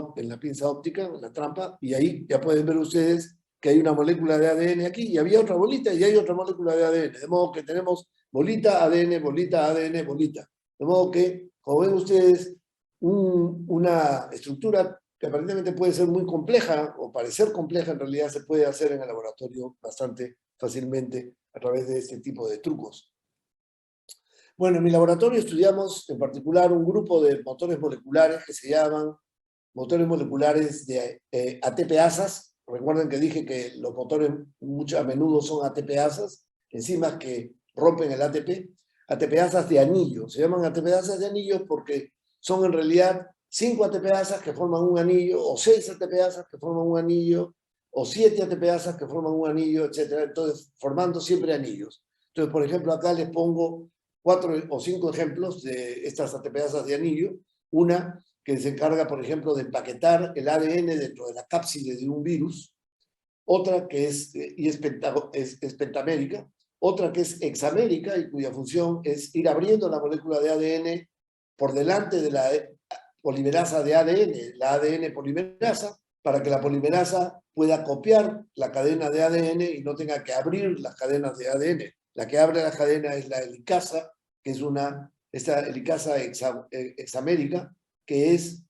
óptica, en la trampa, y ahí ya pueden ver ustedes que hay una molécula de ADN aquí, y había otra bolita, y hay otra molécula de ADN, de modo que tenemos bolita, ADN, bolita, ADN, bolita. De modo que, como ven ustedes, una estructura que aparentemente puede ser muy compleja, o parecer compleja, en realidad se puede hacer en el laboratorio bastante fácilmente a través de este tipo de trucos. Bueno, en mi laboratorio estudiamos en particular un grupo de motores moleculares que se llaman motores moleculares de ATPasas. Recuerden que dije que los motores a menudo son ATPasas, enzimas que rompen el ATP. ATPasas de anillo. Se llaman ATPasas de anillo porque son en realidad 5 ATPasas que forman un anillo, o 6 ATPasas que forman un anillo, o 7 ATPasas que forman un anillo, etc. Entonces, formando siempre anillos. Entonces, por ejemplo, acá les pongo 4 o 5 ejemplos de estas ATPasas de anillo. Una que se encarga, por ejemplo, de empaquetar el ADN dentro de la cápside de un virus. Otra que es pentamérica. Otra que es hexamérica y cuya función es ir abriendo la molécula de ADN por delante de la polimerasa de ADN, la ADN polimerasa, para que la polimerasa pueda copiar la cadena de ADN y no tenga que abrir las cadenas de ADN. La que abre la cadena es la helicasa, que es esta helicasa hexamérica, que es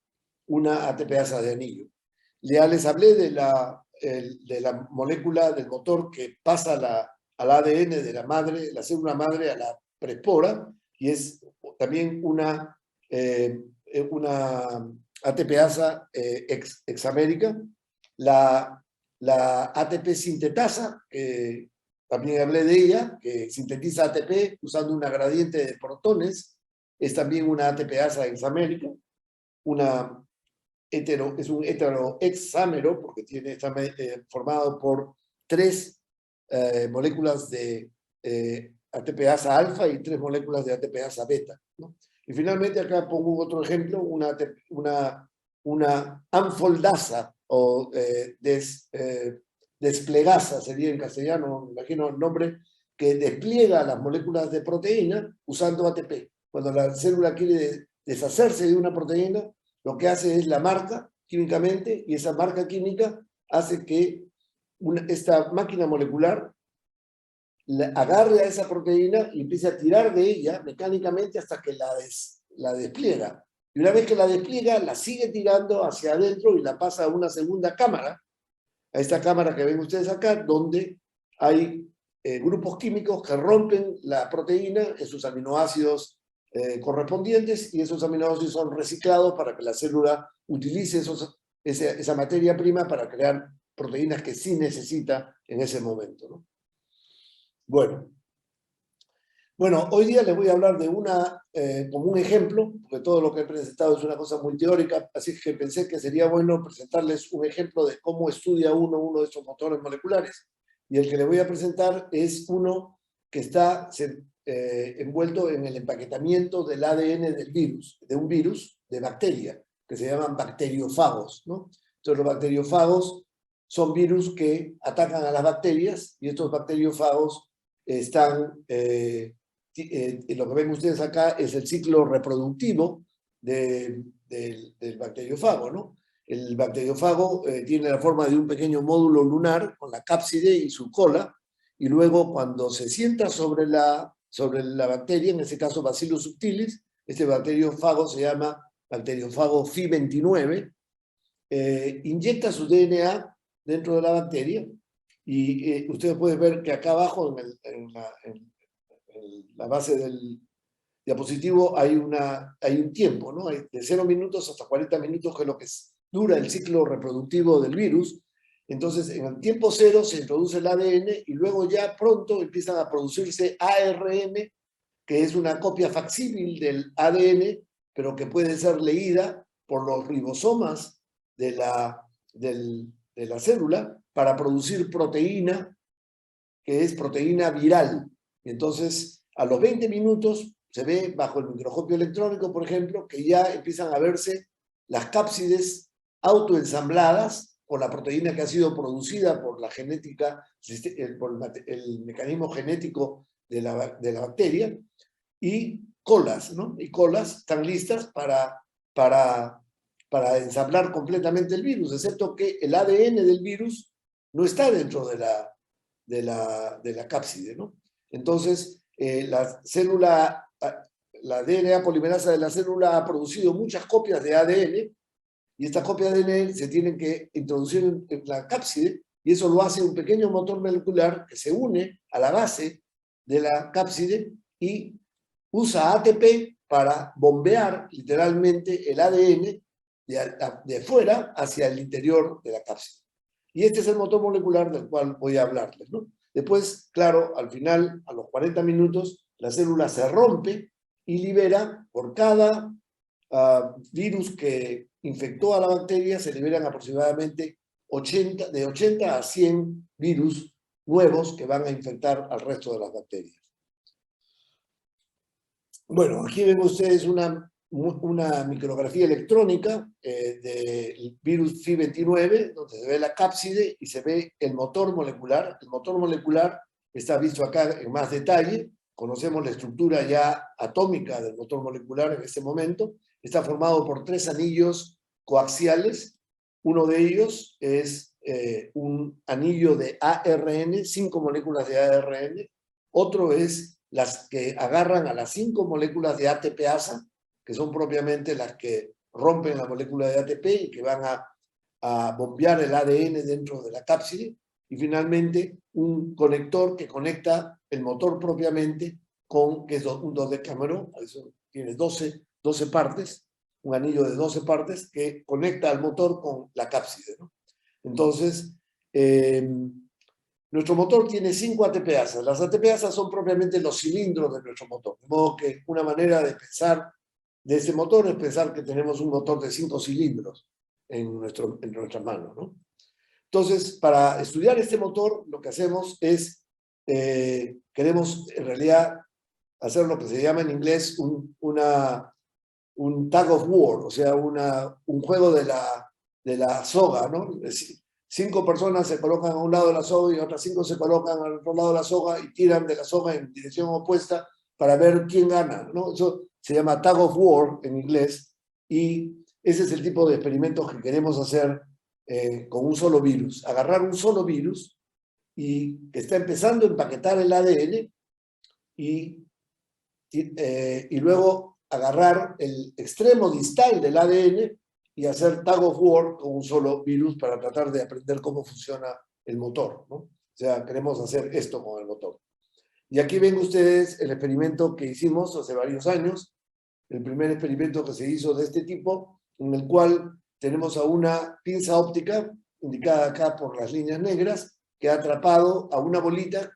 una ATPasa de anillo. Ya les hablé de la molécula del motor que pasa al ADN de la célula madre a la prespora, y es también una ATPasa hexamérica. La ATP sintetasa, que también hablé de ella, que sintetiza ATP usando una gradiente de protones, es también una ATPasa hexamérica. Es un heterohexámero porque está formado por 3 moléculas de ATPasa alfa y 3 moléculas de ATPasa beta, ¿no? Y finalmente acá pongo otro ejemplo, una anfoldasa o desplegasa sería en castellano, me imagino el nombre, que despliega las moléculas de proteína usando ATP. Cuando la célula quiere deshacerse de una proteína, lo que hace es la marca químicamente, y esa marca química hace que esta máquina molecular agarre a esa proteína y empiece a tirar de ella mecánicamente hasta que la despliega. Y una vez que la despliega, la sigue tirando hacia adentro y la pasa a una segunda cámara, a esta cámara que ven ustedes acá, donde hay grupos químicos que rompen la proteína en sus aminoácidos correspondientes, y esos aminoácidos son reciclados para que la célula utilice esa materia prima para crear proteínas que sí necesita en ese momento, ¿no? Bueno, hoy día les voy a hablar de como un ejemplo, porque todo lo que he presentado es una cosa muy teórica, así que pensé que sería bueno presentarles un ejemplo de cómo estudia uno de estos motores moleculares. Y el que les voy a presentar es uno que está envuelto en el empaquetamiento del ADN del virus, de un virus de bacteria, que se llaman bacteriófagos, ¿no? Entonces los bacteriófagos son virus que atacan a las bacterias, y estos bacteriófagos están, lo que ven ustedes acá es el ciclo reproductivo del bacteriófago, ¿no? El bacteriófago tiene la forma de un pequeño módulo lunar con la cápside y su cola, y luego cuando se sienta sobre la bacteria, en este caso Bacillus subtilis, este bacteriófago se llama bacteriófago Phi29, inyecta su DNA dentro de la bacteria, y ustedes pueden ver que acá abajo en la base del diapositivo hay un tiempo, ¿no? Hay de 0 minutos hasta 40 minutos, que es lo que dura el ciclo reproductivo del virus. Entonces, en el tiempo cero se introduce el ADN, y luego ya pronto empiezan a producirse ARN, que es una copia facsímil del ADN, pero que puede ser leída por los ribosomas de la célula para producir proteína, que es proteína viral. Entonces, a los 20 minutos se ve bajo el microscopio electrónico, por ejemplo, que ya empiezan a verse las cápsides autoensambladas por la proteína que ha sido producida por la genética, por el mecanismo genético de la bacteria, y colas, ¿no? Y colas están listas para ensamblar completamente el virus, excepto que el ADN del virus no está dentro de la cápside, ¿no? Entonces, la DNA polimerasa de la célula ha producido muchas copias de ADN, y estas copias de ADN se tienen que introducir en la cápside, y eso lo hace un pequeño motor molecular que se une a la base de la cápside y usa ATP para bombear literalmente el ADN de fuera hacia el interior de la cápside. Y este es el motor molecular del cual voy a hablarles, ¿no? Después, claro, al final, a los 40 minutos, la célula se rompe y libera, por cada virus que infectó a la bacteria, se liberan aproximadamente de 80 a 100 virus nuevos que van a infectar al resto de las bacterias. Bueno, aquí ven ustedes una micrografía electrónica del virus Phi29, donde se ve la cápside y se ve el motor molecular. El motor molecular está visto acá en más detalle. Conocemos la estructura ya atómica del motor molecular en este momento. Está formado por 3 anillos coaxiales. Uno de ellos es un anillo de ARN, 5 moléculas de ARN. Otro es las que agarran a las 5 moléculas de ATPasa, que son propiamente las que rompen la molécula de ATP y que van a bombear el ADN dentro de la cápside. Y finalmente un conector que conecta el motor propiamente que es un dodecámero, eso tiene 12 partes, un anillo de 12 partes que conecta al motor con la cápside, ¿no? Entonces, nuestro motor tiene 5 ATPasas. Las ATPasas son propiamente los cilindros de nuestro motor. De modo que una manera de pensar de ese motor es pensar que tenemos un motor de 5 cilindros en nuestras manos, ¿no? Entonces, para estudiar este motor, lo que hacemos es queremos en realidad hacer lo que se llama en inglés un tug of war, o sea, un juego de la soga, ¿no? Es decir, 5 personas se colocan a un lado de la soga y otras 5 se colocan al otro lado de la soga y tiran de la soga en dirección opuesta para ver quién gana, ¿no? Eso se llama tug of war en inglés, y ese es el tipo de experimentos que queremos hacer con un solo virus. Agarrar un solo virus y que está empezando a empaquetar el ADN y luego agarrar el extremo distal del ADN y hacer tug of war con un solo virus para tratar de aprender cómo funciona el motor, ¿no? O sea, queremos hacer esto con el motor. Y aquí ven ustedes el experimento que hicimos hace varios años, el primer experimento que se hizo de este tipo, en el cual tenemos a una pinza óptica, indicada acá por las líneas negras, que ha atrapado a una bolita,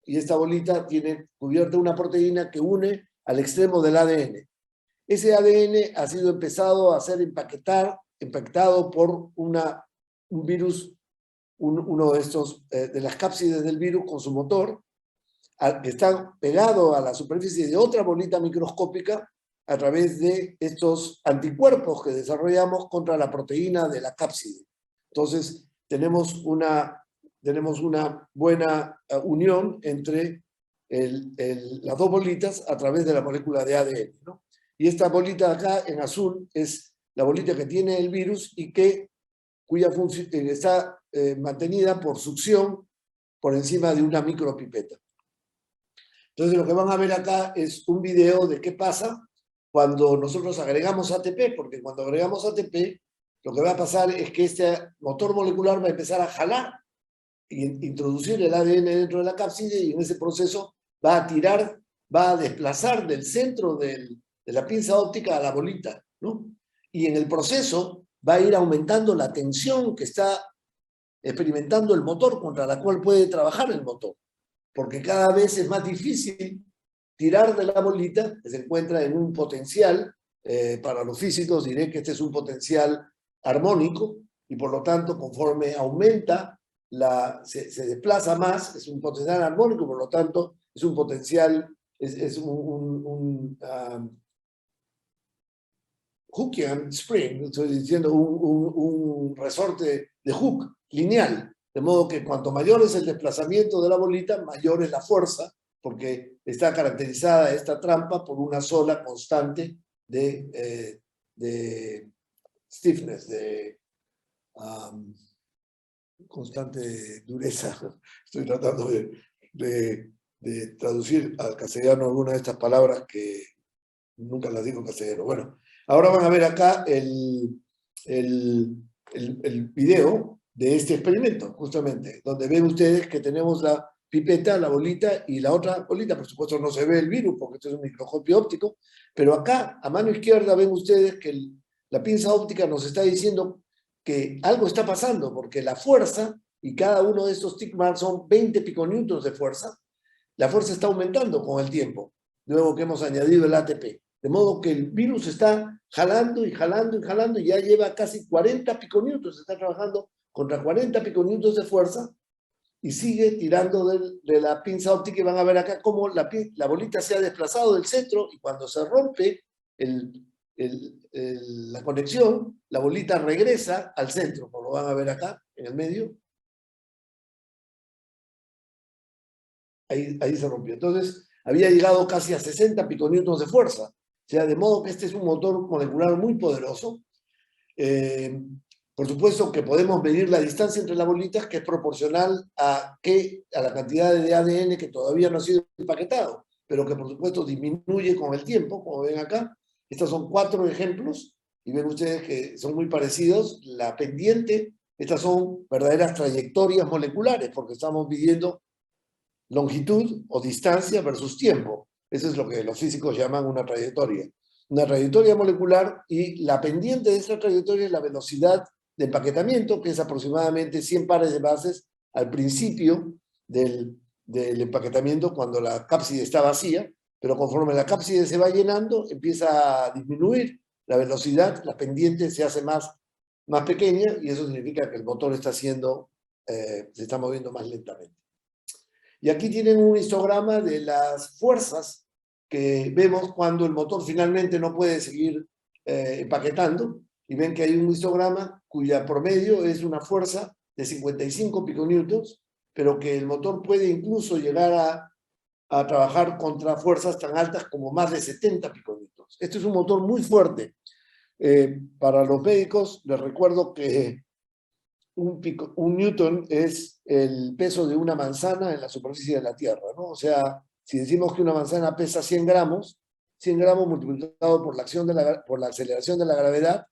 y esta bolita tiene cubierta una proteína que une al extremo del ADN. Ese ADN ha sido empezado a ser empaquetado por un virus, uno de estos, de las cápsides del virus con su motor, que está pegado a la superficie de otra bolita microscópica a través de estos anticuerpos que desarrollamos contra la proteína de la cápside. Entonces, tenemos una buena unión entre las dos bolitas a través de la molécula de ADN, ¿no? Y esta bolita de acá, en azul, es la bolita que tiene el virus y cuya función está mantenida por succión por encima de una micropipeta. Entonces, lo que van a ver acá es un video de qué pasa cuando nosotros agregamos ATP, porque cuando agregamos ATP, lo que va a pasar es que este motor molecular va a empezar a jalar e introducir el ADN dentro de la cápside, y en ese proceso va a desplazar del centro de la pinza óptica a la bolita, ¿no? Y en el proceso va a ir aumentando la tensión que está experimentando el motor, contra la cual puede trabajar el motor, porque cada vez es más difícil tirar de la bolita, que se encuentra en un potencial, para los físicos diré que este es un potencial armónico, y por lo tanto, conforme aumenta, se desplaza más, es un potencial armónico, por lo tanto, es un potencial, es un Hookean spring, estoy diciendo un resorte de Hooke lineal, de modo que cuanto mayor es el desplazamiento de la bolita, mayor es la fuerza, porque está caracterizada esta trampa por una sola constante de stiffness, constante de dureza. Estoy tratando de traducir al castellano alguna de estas palabras que nunca las digo en castellano. Bueno, ahora van a ver acá el video de este experimento, justamente, donde ven ustedes que tenemos la pipeta, la bolita y la otra bolita. Por supuesto no se ve el virus porque esto es un microscopio óptico, pero acá, a mano izquierda, ven ustedes que la pinza óptica nos está diciendo que algo está pasando, porque la fuerza, y cada uno de estos tick marks son 20 piconewtons de fuerza, la fuerza está aumentando con el tiempo, luego que hemos añadido el ATP. De modo que el virus está jalando y jalando y jalando, y ya lleva casi 40 piconewtons, está trabajando contra 40 piconewtons de fuerza, y sigue tirando de la pinza óptica, y van a ver acá cómo la bolita se ha desplazado del centro, y cuando se rompe la conexión, la bolita regresa al centro, como lo van a ver acá, en el medio. Ahí se rompió. Entonces, había llegado casi a 60 piconewtons de fuerza. O sea, de modo que este es un motor molecular muy poderoso. Por supuesto que podemos medir la distancia entre las bolitas, que es proporcional a la cantidad de ADN que todavía no ha sido empaquetado, pero que por supuesto disminuye con el tiempo, como ven acá. Estos son 4 ejemplos, y ven ustedes que son muy parecidos. La pendiente, estas son verdaderas trayectorias moleculares, porque estamos midiendo longitud o distancia versus tiempo. Eso es lo que los físicos llaman una trayectoria. Una trayectoria molecular, y la pendiente de esa trayectoria es la velocidad de empaquetamiento, que es aproximadamente 100 pares de bases al principio del empaquetamiento, cuando la cápside está vacía, pero conforme la cápside se va llenando, empieza a disminuir la velocidad, la pendiente se hace más pequeña, y eso significa que el motor se está moviendo más lentamente. Y aquí tienen un histograma de las fuerzas que vemos cuando el motor finalmente no puede seguir empaquetando. Y ven que hay un histograma cuya promedio es una fuerza de 55 piconewtons, pero que el motor puede incluso llegar a trabajar contra fuerzas tan altas como más de 70 piconewtons. Este es un motor muy fuerte. Para los médicos, les recuerdo que un newton es el peso de una manzana en la superficie de la Tierra, ¿no? O sea, si decimos que una manzana pesa 100 gramos multiplicado por por la aceleración de la gravedad,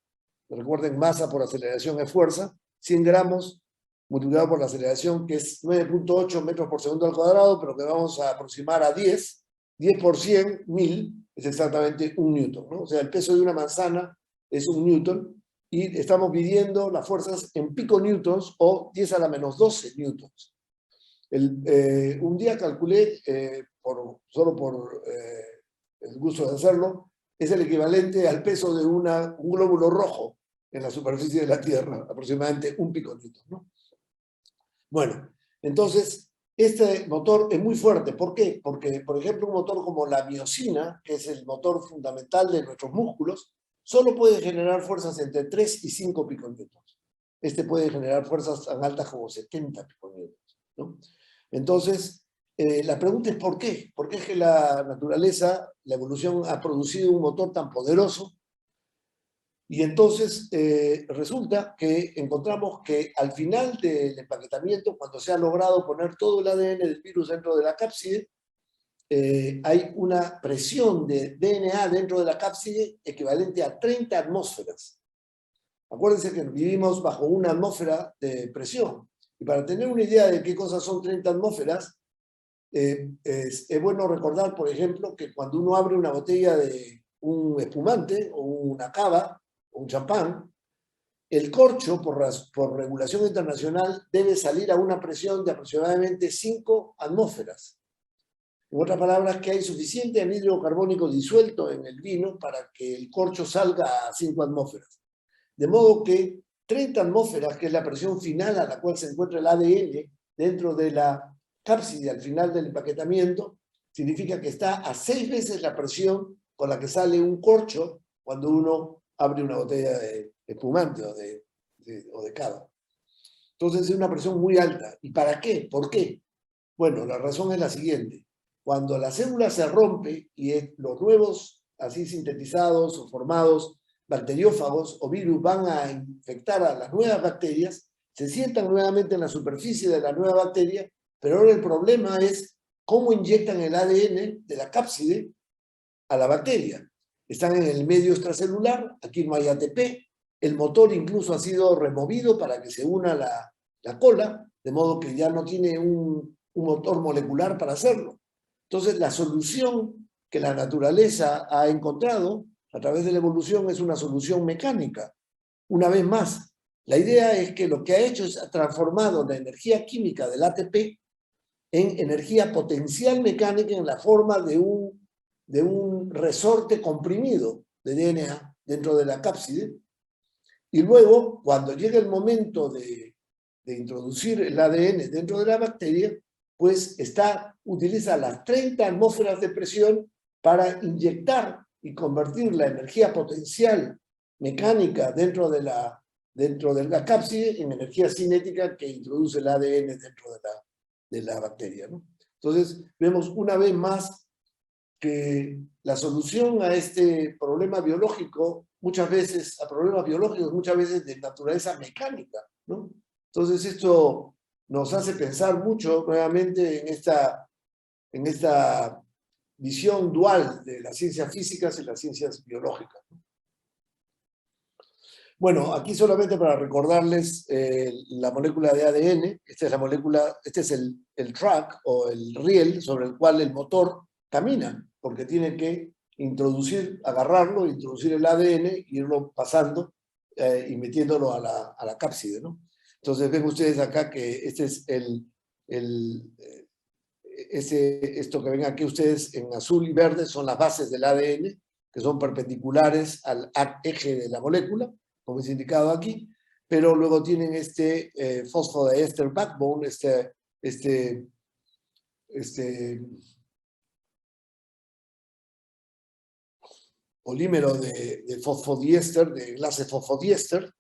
recuerden, masa por aceleración es fuerza, 100 gramos multiplicado por la aceleración, que es 9.8 metros por segundo al cuadrado, pero que vamos a aproximar a 10 por 100, 1000, es exactamente un newton, ¿no? O sea, el peso de una manzana es un newton, y estamos midiendo las fuerzas en piconewtons o 10 a la menos 12 newtons. Un día calculé, solo por el gusto de hacerlo, es el equivalente al peso de un glóbulo rojo en la superficie de la Tierra, aproximadamente un piconewton, ¿no? Bueno, entonces, este motor es muy fuerte. ¿Por qué? Porque, por ejemplo, un motor como la miosina, que es el motor fundamental de nuestros músculos, solo puede generar fuerzas entre 3 y 5 piconewtons. Este puede generar fuerzas tan altas como 70 piconewtons, ¿no? Entonces, la pregunta es ¿por qué? ¿Por qué es que la naturaleza, la evolución ha producido un motor tan poderoso? Y entonces resulta que encontramos que al final del empaquetamiento, cuando se ha logrado poner todo el ADN del virus dentro de la cápside, hay una presión de DNA dentro de la cápside equivalente a 30 atmósferas. Acuérdense que vivimos bajo una atmósfera de presión. Y para tener una idea de qué cosas son 30 atmósferas, es bueno recordar, por ejemplo, que cuando uno abre una botella de un espumante o una cava o un champán, el corcho, por regulación internacional, debe salir a una presión de aproximadamente 5 atmósferas. En otras palabras, que hay suficiente anhídrido carbónico disuelto en el vino para que el corcho salga a 5 atmósferas. De modo que 30 atmósferas, que es la presión final a la cual se encuentra el ADN dentro de la cápside al final del empaquetamiento, significa que está a 6 veces la presión con la que sale un corcho cuando uno abre una botella de espumante o de cava. Entonces es una presión muy alta. ¿Y para qué? ¿Por qué? Bueno, la razón es la siguiente. Cuando la célula se rompe y los nuevos, así sintetizados o formados, bacteriófagos o virus van a infectar a las nuevas bacterias, se sientan nuevamente en la superficie de la nueva bacteria, pero ahora el problema es cómo inyectan el ADN de la cápside a la bacteria. Están en el medio extracelular, aquí no hay ATP, el motor incluso ha sido removido para que se una la cola, de modo que ya no tiene un motor molecular para hacerlo. Entonces, la solución que la naturaleza ha encontrado a través de la evolución es una solución mecánica. Una vez más, la idea es que lo que ha hecho es ha transformado la energía química del ATP en energía potencial mecánica en la forma de un resorte comprimido de DNA dentro de la cápside. Y luego, cuando llega el momento de introducir el ADN dentro de la bacteria, pues utiliza las 30 atmósferas de presión para inyectar y convertir la energía potencial mecánica dentro de la cápside en energía cinética que introduce el ADN dentro de la bacteria, ¿no? Entonces, vemos una vez más que la solución a este problema biológico, a problemas biológicos muchas veces de naturaleza mecánica, ¿no? Entonces, esto nos hace pensar mucho nuevamente en esta visión dual de las ciencias físicas y las ciencias biológicas. Bueno, aquí solamente para recordarles la molécula de ADN. Esta es la molécula, este es el track o el riel sobre el cual el motor camina, porque tiene que agarrarlo, introducir el ADN e irlo pasando y metiéndolo a la cápside, ¿no? Entonces ven ustedes acá que este es esto que ven aquí ustedes en azul y verde son las bases del ADN, que son perpendiculares al eje de la molécula, como es indicado aquí, pero luego tienen este fosfodiester backbone, este polímero de fosfodiéster, de enlace fosfodiéster,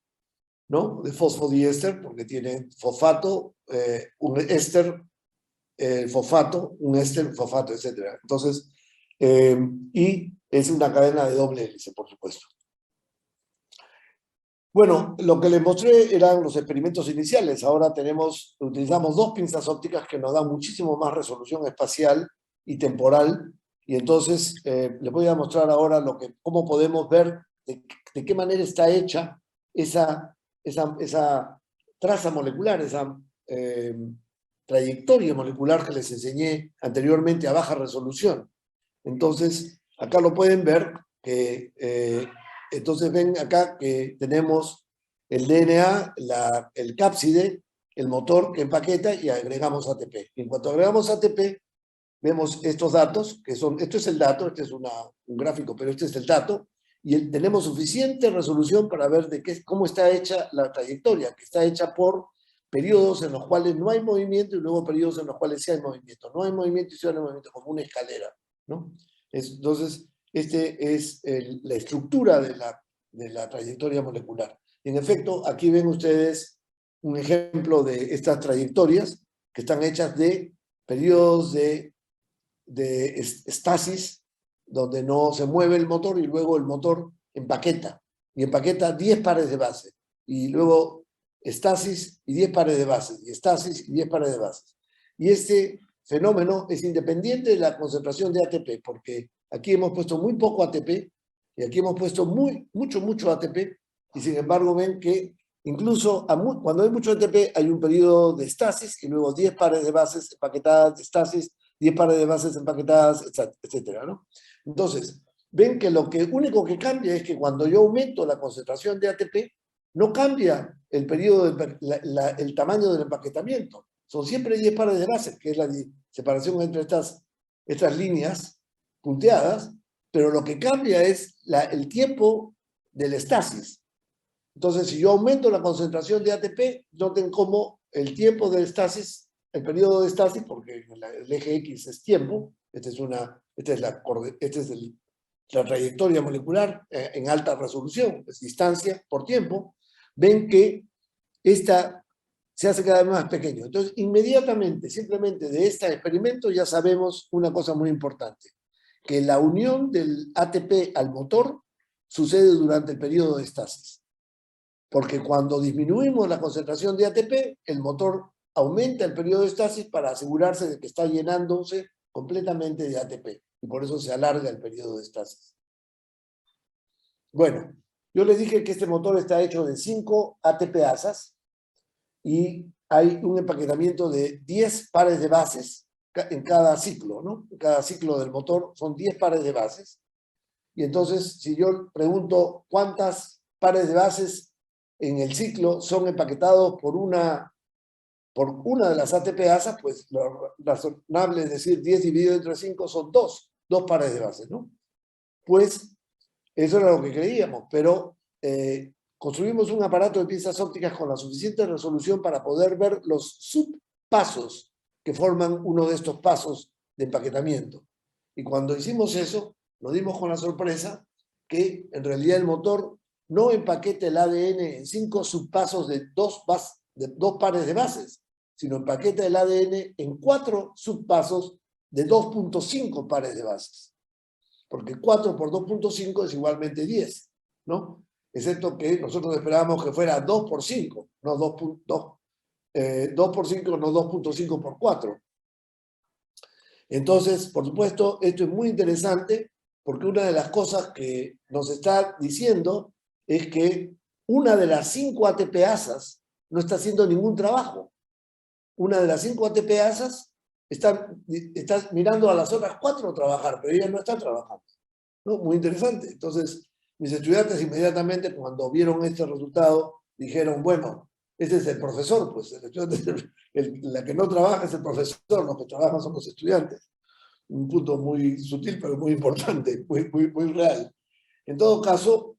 ¿no? De fosfodiéster, porque tiene fosfato, un éster, fosfato, un éster, fosfato, etc. Entonces, y es una cadena de doble hélice, por supuesto. Bueno, lo que les mostré eran los experimentos iniciales. Ahora utilizamos 2 pinzas ópticas que nos dan muchísimo más resolución espacial y temporal. Y entonces les voy a mostrar ahora cómo podemos ver de qué manera está hecha esa traza molecular, esa trayectoria molecular que les enseñé anteriormente a baja resolución. Entonces, acá lo pueden ver que... entonces ven acá que tenemos el DNA, el cápside, el motor que empaqueta y agregamos ATP. En cuanto agregamos ATP, vemos estos datos, esto es el dato, este es un gráfico, pero este es el dato, y tenemos suficiente resolución para ver cómo está hecha la trayectoria, que está hecha por periodos en los cuales no hay movimiento y luego periodos en los cuales sí hay movimiento. No hay movimiento y sí hay movimiento, como una escalera, ¿no? Entonces, es la estructura de la trayectoria molecular. En efecto, aquí ven ustedes un ejemplo de estas trayectorias que están hechas de periodos de estasis, donde no se mueve el motor y luego el motor empaqueta. Y empaqueta 10 pares de base. Y luego estasis y 10 pares de bases. Y estasis y 10 pares de bases. Y este fenómeno es independiente de la concentración de ATP, porque aquí hemos puesto muy poco ATP y aquí hemos puesto mucho ATP, y sin embargo ven que incluso cuando hay mucho ATP hay un periodo de estasis y luego 10 pares de bases empaquetadas de estasis, 10 pares de bases empaquetadas, etcétera, ¿no? Entonces, ven que lo único que cambia es que cuando yo aumento la concentración de ATP, no cambia el periodo, el tamaño del empaquetamiento. Son siempre 10 pares de bases, que es la separación entre estas líneas punteadas, pero lo que cambia es el tiempo del estasis. Entonces, si yo aumento la concentración de ATP, noten cómo el tiempo del estasis, el periodo de estasis, porque el eje X es tiempo, esta es la trayectoria molecular en alta resolución, es distancia por tiempo, ven que esta se hace cada vez más pequeño. Entonces, inmediatamente, simplemente de este experimento ya sabemos una cosa muy importante, que la unión del ATP al motor sucede durante el periodo de estasis. Porque cuando disminuimos la concentración de ATP, el motor aumenta el periodo de estasis para asegurarse de que está llenándose completamente de ATP. Y por eso se alarga el periodo de estasis. Bueno, yo les dije que este motor está hecho de 5 ATP-asas y hay un empaquetamiento de 10 pares de bases en cada ciclo, ¿no? En cada ciclo del motor son 10 pares de bases. Y entonces, si yo pregunto cuántas pares de bases en el ciclo son empaquetados por una de las ATP-asas, pues lo razonable es decir 10 dividido entre 5 son 2 pares de bases, ¿no? Pues eso era lo que creíamos, pero construimos un aparato de piezas ópticas con la suficiente resolución para poder ver los subpasos que forman uno de estos pasos de empaquetamiento. Y cuando hicimos eso, nos dimos con la sorpresa que en realidad el motor no empaqueta el ADN en 5 subpasos de 2 pares de bases, sino empaqueta el ADN en 4 subpasos de 2.5 pares de bases. Porque 4 por 2.5 es igualmente 10, ¿no? Excepto que nosotros esperábamos que fuera 2 por 5, no 2 por 5, no 2.5 por 4. Entonces, por supuesto, esto es muy interesante porque una de las cosas que nos está diciendo es que una de las 5 ATP-asas no está haciendo ningún trabajo. Una de las 5 ATP-asas está mirando a las otras 4 trabajar, pero ella no está trabajando, ¿no? Muy interesante. Entonces, mis estudiantes inmediatamente cuando vieron este resultado dijeron, bueno, este es el profesor, pues la que no trabaja es el profesor, los que trabajan son los estudiantes. Un punto muy sutil, pero muy importante, muy real. En todo caso,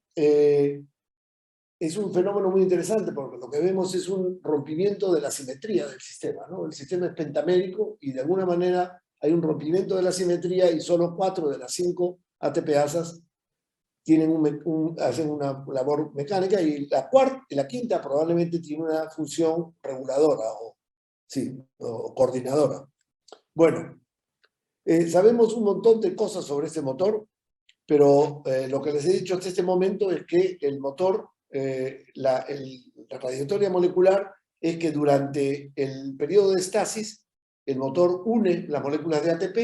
es un fenómeno muy interesante porque lo que vemos es un rompimiento de la simetría del sistema, ¿no? El sistema es pentamétrico y de alguna manera hay un rompimiento de la simetría y solo 4 de las 5 ATPasas tienen hacen una labor mecánica y la quinta probablemente tiene una función reguladora o coordinadora. Bueno, sabemos un montón de cosas sobre este motor, pero lo que les he dicho hasta este momento es que el motor, la trayectoria molecular es que durante el periodo de estasis, el motor une las moléculas de ATP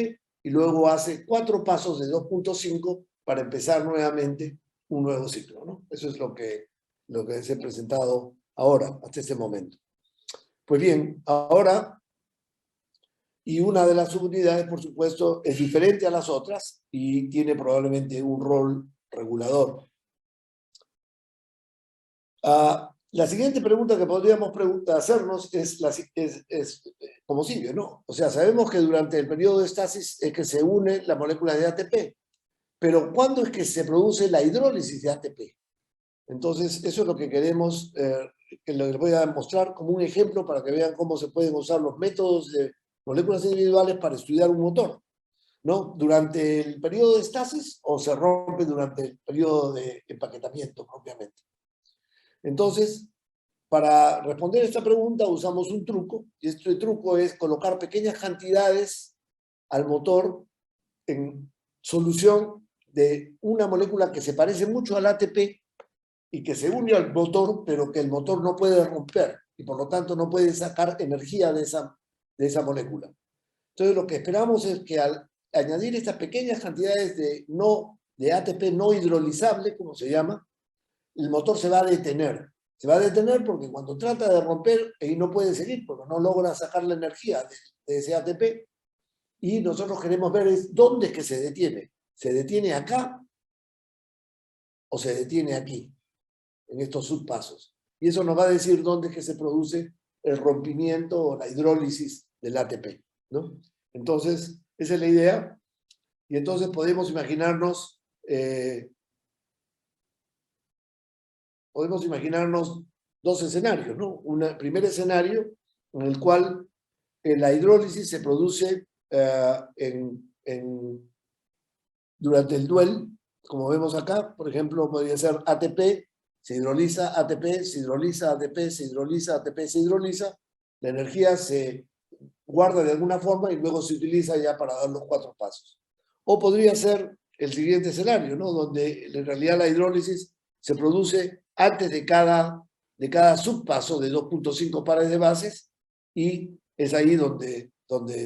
y luego hace 4 pasos de 2.5 para empezar nuevamente un nuevo ciclo, ¿no? Eso es lo que les he presentado ahora, hasta este momento. Pues bien, ahora, y una de las subunidades, por supuesto, es diferente a las otras y tiene probablemente un rol regulador. La siguiente pregunta que podríamos hacernos es como sigue, ¿no? O sea, sabemos que durante el periodo de estasis es que se unen las moléculas de ATP, pero ¿cuándo es que se produce la hidrólisis de ATP? Entonces, eso es lo que queremos, que les voy a mostrar como un ejemplo para que vean cómo se pueden usar los métodos de moléculas individuales para estudiar un motor, ¿no? Durante el periodo de estasis o se rompe durante el periodo de empaquetamiento propiamente. Entonces, para responder esta pregunta usamos un truco, y este truco es colocar pequeñas cantidades al motor en solución de una molécula que se parece mucho al ATP y que se une al motor, pero que el motor no puede romper y por lo tanto no puede sacar energía de esa molécula. Entonces lo que esperamos es que al añadir estas pequeñas cantidades de ATP no hidrolizable, como se llama, el motor se va a detener. Se va a detener porque cuando trata de romper, y no puede seguir porque no logra sacar la energía de ese ATP. Y nosotros queremos ver dónde es que se detiene. ¿Se detiene acá o se detiene aquí? En estos subpasos. Y eso nos va a decir dónde es que se produce el rompimiento o la hidrólisis del ATP, ¿no? Entonces, esa es la idea. Y entonces podemos imaginarnos dos escenarios, ¿no? Un primer escenario en el cual la hidrólisis se produce durante el duel, como vemos acá, por ejemplo, podría ser ATP, se hidroliza ATP, se hidroliza ATP, se hidroliza ATP, se hidroliza, la energía se guarda de alguna forma y luego se utiliza ya para dar los 4 pasos. O podría ser el siguiente escenario, ¿no? Donde en realidad la hidrólisis se produce antes de cada subpaso de 2.5 pares de bases y es ahí donde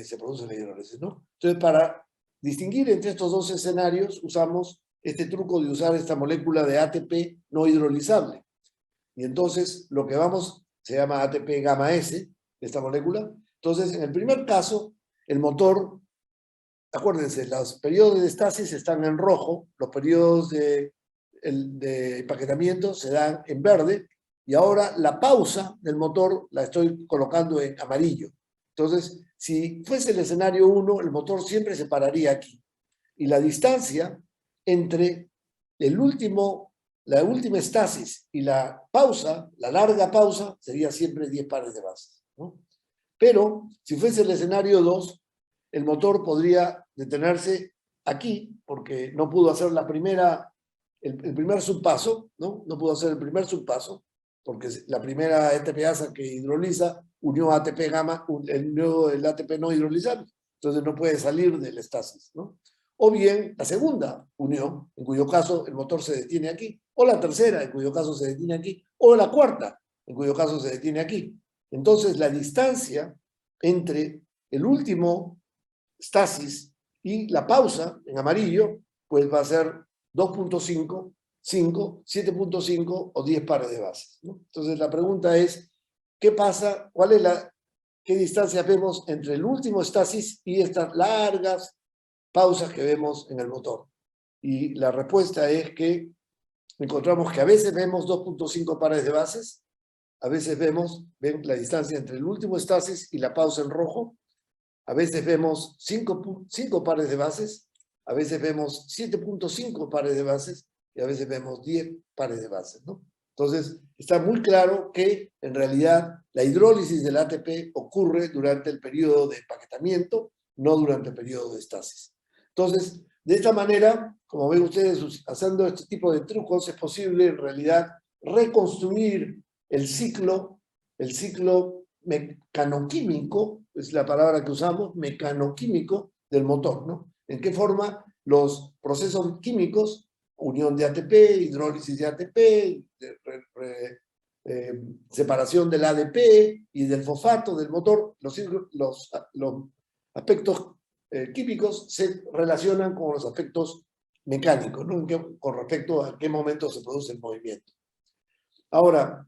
se produce la hidrólisis, ¿no? Entonces, para distinguir entre estos dos escenarios, usamos este truco de usar esta molécula de ATP no hidrolizable. Y entonces, lo que se llama ATP gamma S, esta molécula. Entonces, en el primer caso, el motor, acuérdense, los periodos de estasis están en rojo, los periodos de empaquetamiento se dan en verde, y ahora la pausa del motor la estoy colocando en amarillo. Entonces, si fuese el escenario 1, el motor siempre se pararía aquí. Y la distancia entre la última estasis y la pausa, la larga pausa, sería siempre 10 pares de bases, ¿no? Pero, si fuese el escenario 2, el motor podría detenerse aquí, porque no pudo hacer el primer subpaso, ¿no? No pudo hacer el primer subpaso, porque la primera ATPasa que hidroliza unió ATP gamma, el ATP no hidrolizable, entonces no puede salir del estasis, ¿no? O bien la segunda unión, en cuyo caso el motor se detiene aquí, o la tercera, en cuyo caso se detiene aquí, o la cuarta, en cuyo caso se detiene aquí. Entonces la distancia entre el último estasis y la pausa, en amarillo, pues va a ser 2.5, 5, 7.5 o 10 pares de bases, ¿no? Entonces la pregunta es, ¿qué pasa? ¿Qué distancia vemos entre el último estasis y estas largas pausas que vemos en el motor? Y la respuesta es que encontramos que a veces vemos 2.5 pares de bases, a veces ven la distancia entre el último estasis y la pausa en rojo, a veces vemos 5 pares de bases, a veces vemos 7.5 pares de bases y a veces vemos 10 pares de bases, ¿no? Entonces, está muy claro que en realidad la hidrólisis del ATP ocurre durante el periodo de empaquetamiento, no durante el periodo de estasis. Entonces, de esta manera, como ven ustedes, haciendo este tipo de trucos, es posible en realidad reconstruir el ciclo mecanoquímico, es la palabra que usamos, mecanoquímico del motor, ¿no? En qué forma los procesos químicos, unión de ATP, hidrólisis de ATP, separación del ADP y del fosfato del motor, los aspectos químicos se relacionan con los aspectos mecánicos, ¿no? Con respecto a qué momento se produce el movimiento. Ahora,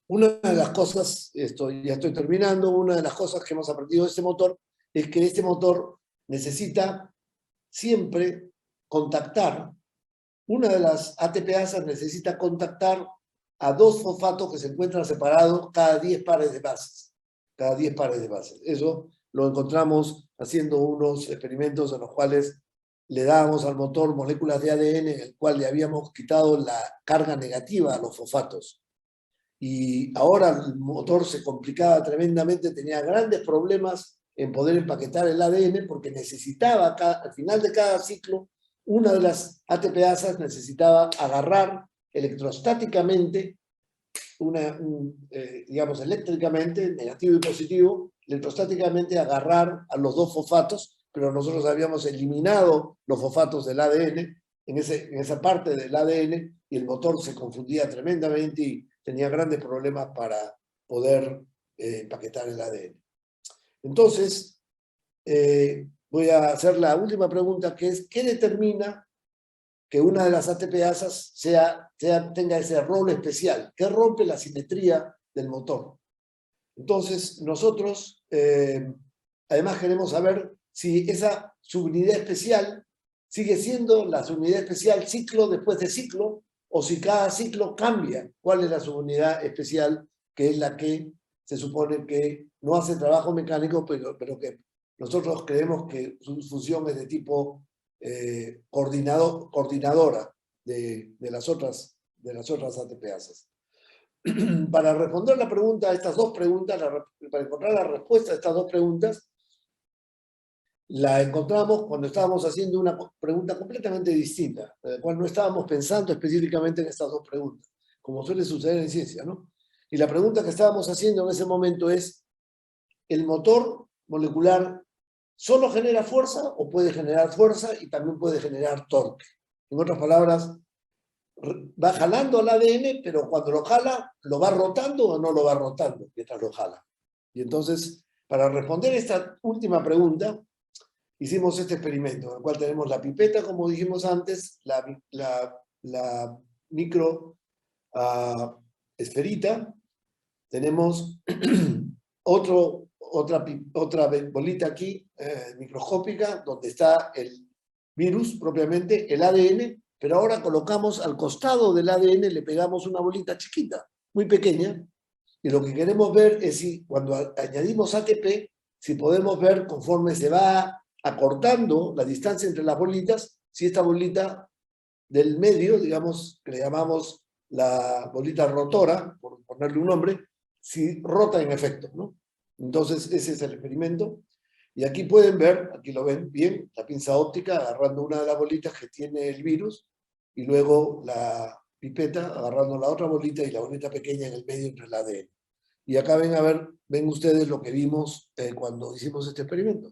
una de las cosas, ya estoy terminando, una de las cosas que hemos aprendido de este motor es que este motor necesita siempre contactar, una de las ATPasas necesita contactar a dos fosfatos que se encuentran separados cada 10 pares de bases. Cada 10 pares de bases. Eso lo encontramos haciendo unos experimentos en los cuales le dábamos al motor moléculas de ADN en el cual le habíamos quitado la carga negativa a los fosfatos. Y ahora el motor se complicaba tremendamente, tenía grandes problemas en poder empaquetar el ADN porque necesitaba, al final de cada ciclo, una de las ATPasas necesitaba agarrar electrostáticamente, digamos eléctricamente, negativo y positivo, electrostáticamente agarrar a los dos fosfatos, pero nosotros habíamos eliminado los fosfatos del ADN, en esa parte del ADN, y el motor se confundía tremendamente y tenía grandes problemas para poder empaquetar el ADN. Entonces, voy a hacer la última pregunta, que es, ¿qué determina que una de las ATPasas tenga ese rol especial? ¿Qué rompe la simetría del motor? Entonces, nosotros además queremos saber si esa subunidad especial sigue siendo la subunidad especial ciclo después de ciclo, o si cada ciclo cambia. ¿Cuál es la subunidad especial que es la que se supone que no hace trabajo mecánico, pero que nosotros creemos que su función es de tipo coordinadora de las otras ATPasas? Para responder la pregunta a estas dos preguntas, para encontrar la respuesta a estas dos preguntas, la encontramos cuando estábamos haciendo una pregunta completamente distinta, en la cual no estábamos pensando específicamente en estas dos preguntas, como suele suceder en ciencia, ¿no? Y la pregunta que estábamos haciendo en ese momento es, ¿el motor molecular solo genera fuerza o puede generar fuerza y también puede generar torque? En otras palabras, va jalando al ADN, pero cuando lo jala, ¿lo va rotando o no lo va rotando mientras lo jala? Y entonces, para responder esta última pregunta, hicimos este experimento, en el cual tenemos la pipeta, como dijimos antes, la micro esferita, tenemos otra bolita aquí, microscópica, donde está el virus propiamente, el ADN, pero ahora colocamos al costado del ADN, le pegamos una bolita chiquita, muy pequeña, y lo que queremos ver es si cuando añadimos ATP, si podemos ver conforme se va acortando la distancia entre las bolitas, si esta bolita del medio, digamos, que le llamamos la bolita rotora, por ponerle un nombre, si rota en efecto, ¿no? Entonces, ese es el experimento. Y aquí pueden ver, aquí lo ven bien, la pinza óptica agarrando una de las bolitas que tiene el virus, y luego la pipeta agarrando la otra bolita y la bolita pequeña en el medio entre el ADN. Y acá ven ustedes lo que vimos cuando hicimos este experimento.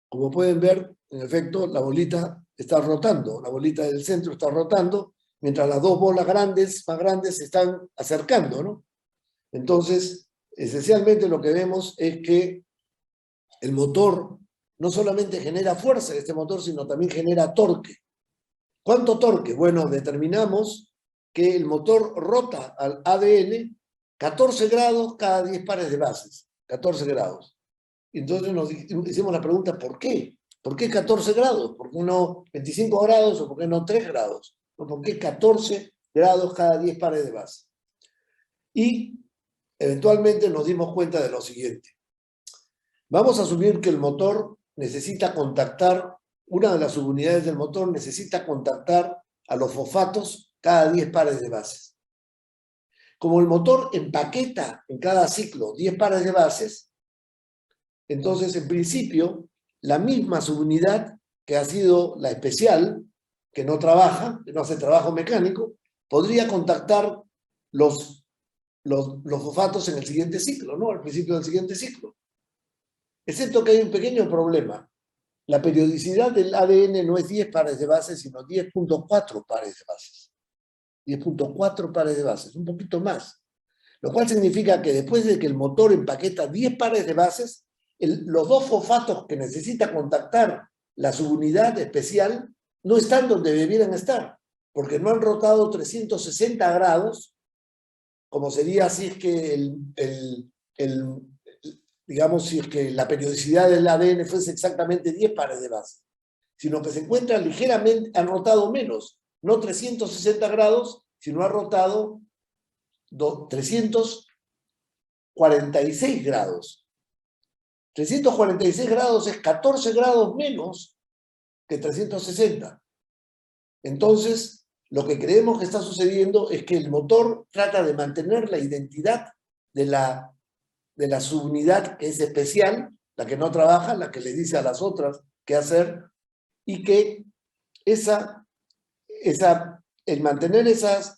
Como pueden ver, en efecto, la bolita está rotando, la bolita del centro está rotando, mientras las dos bolas más grandes se están acercando, ¿no? Entonces, esencialmente lo que vemos es que el motor no solamente genera fuerza en este motor, sino también genera torque. ¿Cuánto torque? Bueno, determinamos que el motor rota al ADN 14 grados cada 10 pares de bases. 14 grados. Entonces nos hicimos la pregunta, ¿por qué? ¿Por qué 14 grados? ¿Por qué no 25 grados o por qué no 3 grados? ¿Por qué 14 grados cada 10 pares de base? Y eventualmente nos dimos cuenta de lo siguiente. Vamos a asumir que el motor necesita contactar, una de las subunidades del motor necesita contactar a los fosfatos cada 10 pares de bases. Como el motor empaqueta en cada ciclo 10 pares de bases, entonces en principio la misma subunidad que ha sido la especial, que no trabaja, que no hace trabajo mecánico, podría contactar los fosfatos en el siguiente ciclo, ¿no? Al principio del siguiente ciclo. Excepto que hay un pequeño problema. La periodicidad del ADN no es 10 pares de bases, sino 10.4 pares de bases. 10.4 pares de bases, un poquito más. Lo cual significa que después de que el motor empaqueta 10 pares de bases, los dos fosfatos que necesita contactar la subunidad especial no están donde debieran estar, porque no han rotado 360 grados, como sería si es que digamos, si es que la periodicidad del ADN fuese exactamente 10 pares de bases, sino que se encuentran ligeramente, han rotado menos, no 360 grados, sino ha rotado 346 grados. 346 grados es 14 grados menos que 360. Entonces, lo que creemos que está sucediendo es que el motor trata de mantener la identidad de la subunidad que es especial, la que no trabaja, la que le dice a las otras qué hacer, y que el mantener esa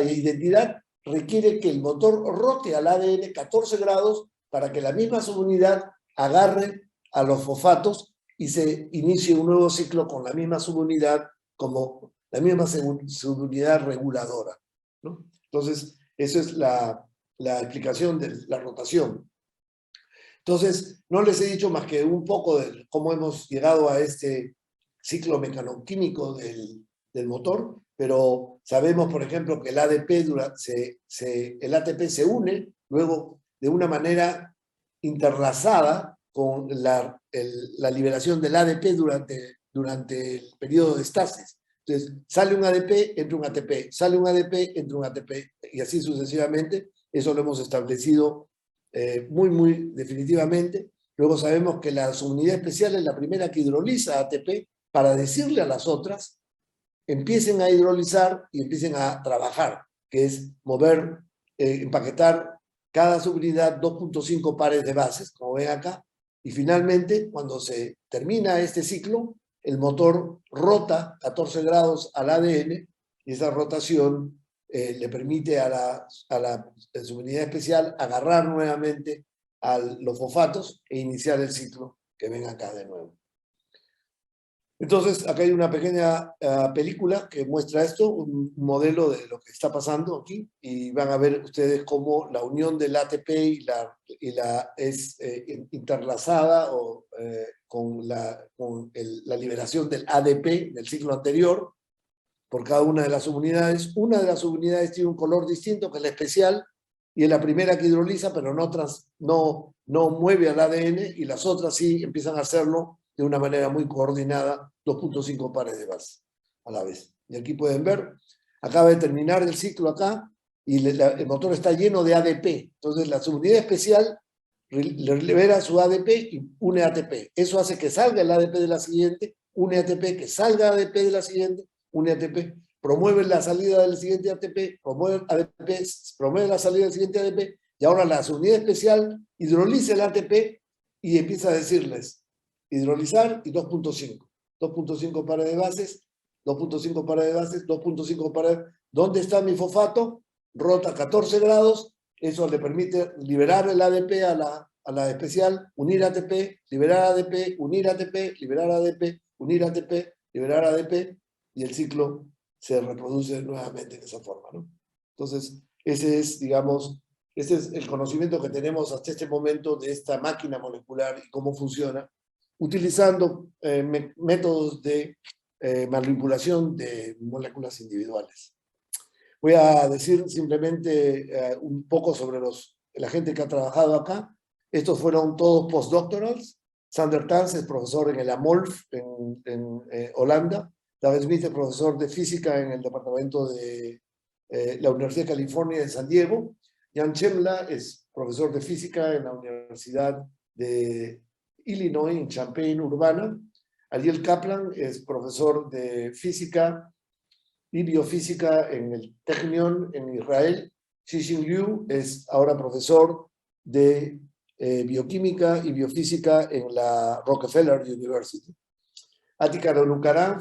identidad requiere que el motor rote al ADN 14 grados para que la misma subunidad agarre a los fosfatos y se inicie un nuevo ciclo con la misma subunidad como la misma subunidad reguladora, ¿no? Entonces, esa es la explicación de la rotación. Entonces, no les he dicho más que un poco de cómo hemos llegado a este ciclo mecanoquímico del motor, pero sabemos, por ejemplo, que el ADP el ATP se une luego de una manera interlazada con la liberación del ADP durante el periodo de estasis. Entonces, sale un ADP, entra un ATP, sale un ADP, entra un ATP, y así sucesivamente. Eso lo hemos establecido muy definitivamente. Luego sabemos que la subunidad especial es la primera que hidroliza ATP para decirle a las otras empiecen a hidrolizar y empiecen a trabajar, que es mover, empaquetar cada subunidad 2.5 pares de bases, como ven acá, y finalmente, cuando se termina este ciclo, el motor rota 14 grados al ADN y esa rotación le permite a la subunidad especial agarrar nuevamente a los fosfatos e iniciar el ciclo que ven acá de nuevo. Entonces, acá hay una pequeña película que muestra esto, un modelo de lo que está pasando aquí, y van a ver ustedes cómo la unión del ATP es interlazada con la liberación del ADP del ciclo anterior por cada una de las subunidades. Una de las subunidades tiene un color distinto que la especial, y es la primera que hidroliza, pero no mueve al ADN, y las otras sí empiezan a hacerlo de una manera muy coordinada, 2.5 pares de base a la vez. Y aquí pueden ver, acaba de terminar el ciclo acá, y el motor está lleno de ADP. Entonces la subunidad especial le libera su ADP y une ATP. Eso hace que salga el ADP de la siguiente, une ATP, que salga ADP de la siguiente, une ATP, promueve la salida del siguiente ATP, promueve ADP, promueve la salida del siguiente ADP, y ahora la subunidad especial hidroliza el ATP y empieza a decirles hidrolizar y 2.5. 2.5 pares de bases, 2.5 pares de bases, 2.5 pares. ¿Dónde está mi fosfato? Rota 14 grados. Eso le permite liberar el ADP a la especial, unir ATP, liberar ADP, unir ATP, liberar ADP, unir ATP, liberar ADP, y el ciclo se reproduce nuevamente de esa forma, ¿no? Entonces, ese es, digamos, ese es el conocimiento que tenemos hasta este momento de esta máquina molecular y cómo funciona, utilizando métodos de manipulación de moléculas individuales. Voy a decir simplemente un poco sobre la gente que ha trabajado acá. Estos fueron todos postdoctorals. Sander Tans es profesor en el AMOLF en Holanda. David Smith es profesor de física en el departamento de la Universidad de California de San Diego. Jan Chemla es profesor de física en la Universidad de Illinois, en Champaign, Urbana. Ariel Kaplan es profesor de física y biofísica en el Technion en Israel. Xixin Liu es ahora profesor de bioquímica y biofísica en la Rockefeller University. Ati Karolukarán,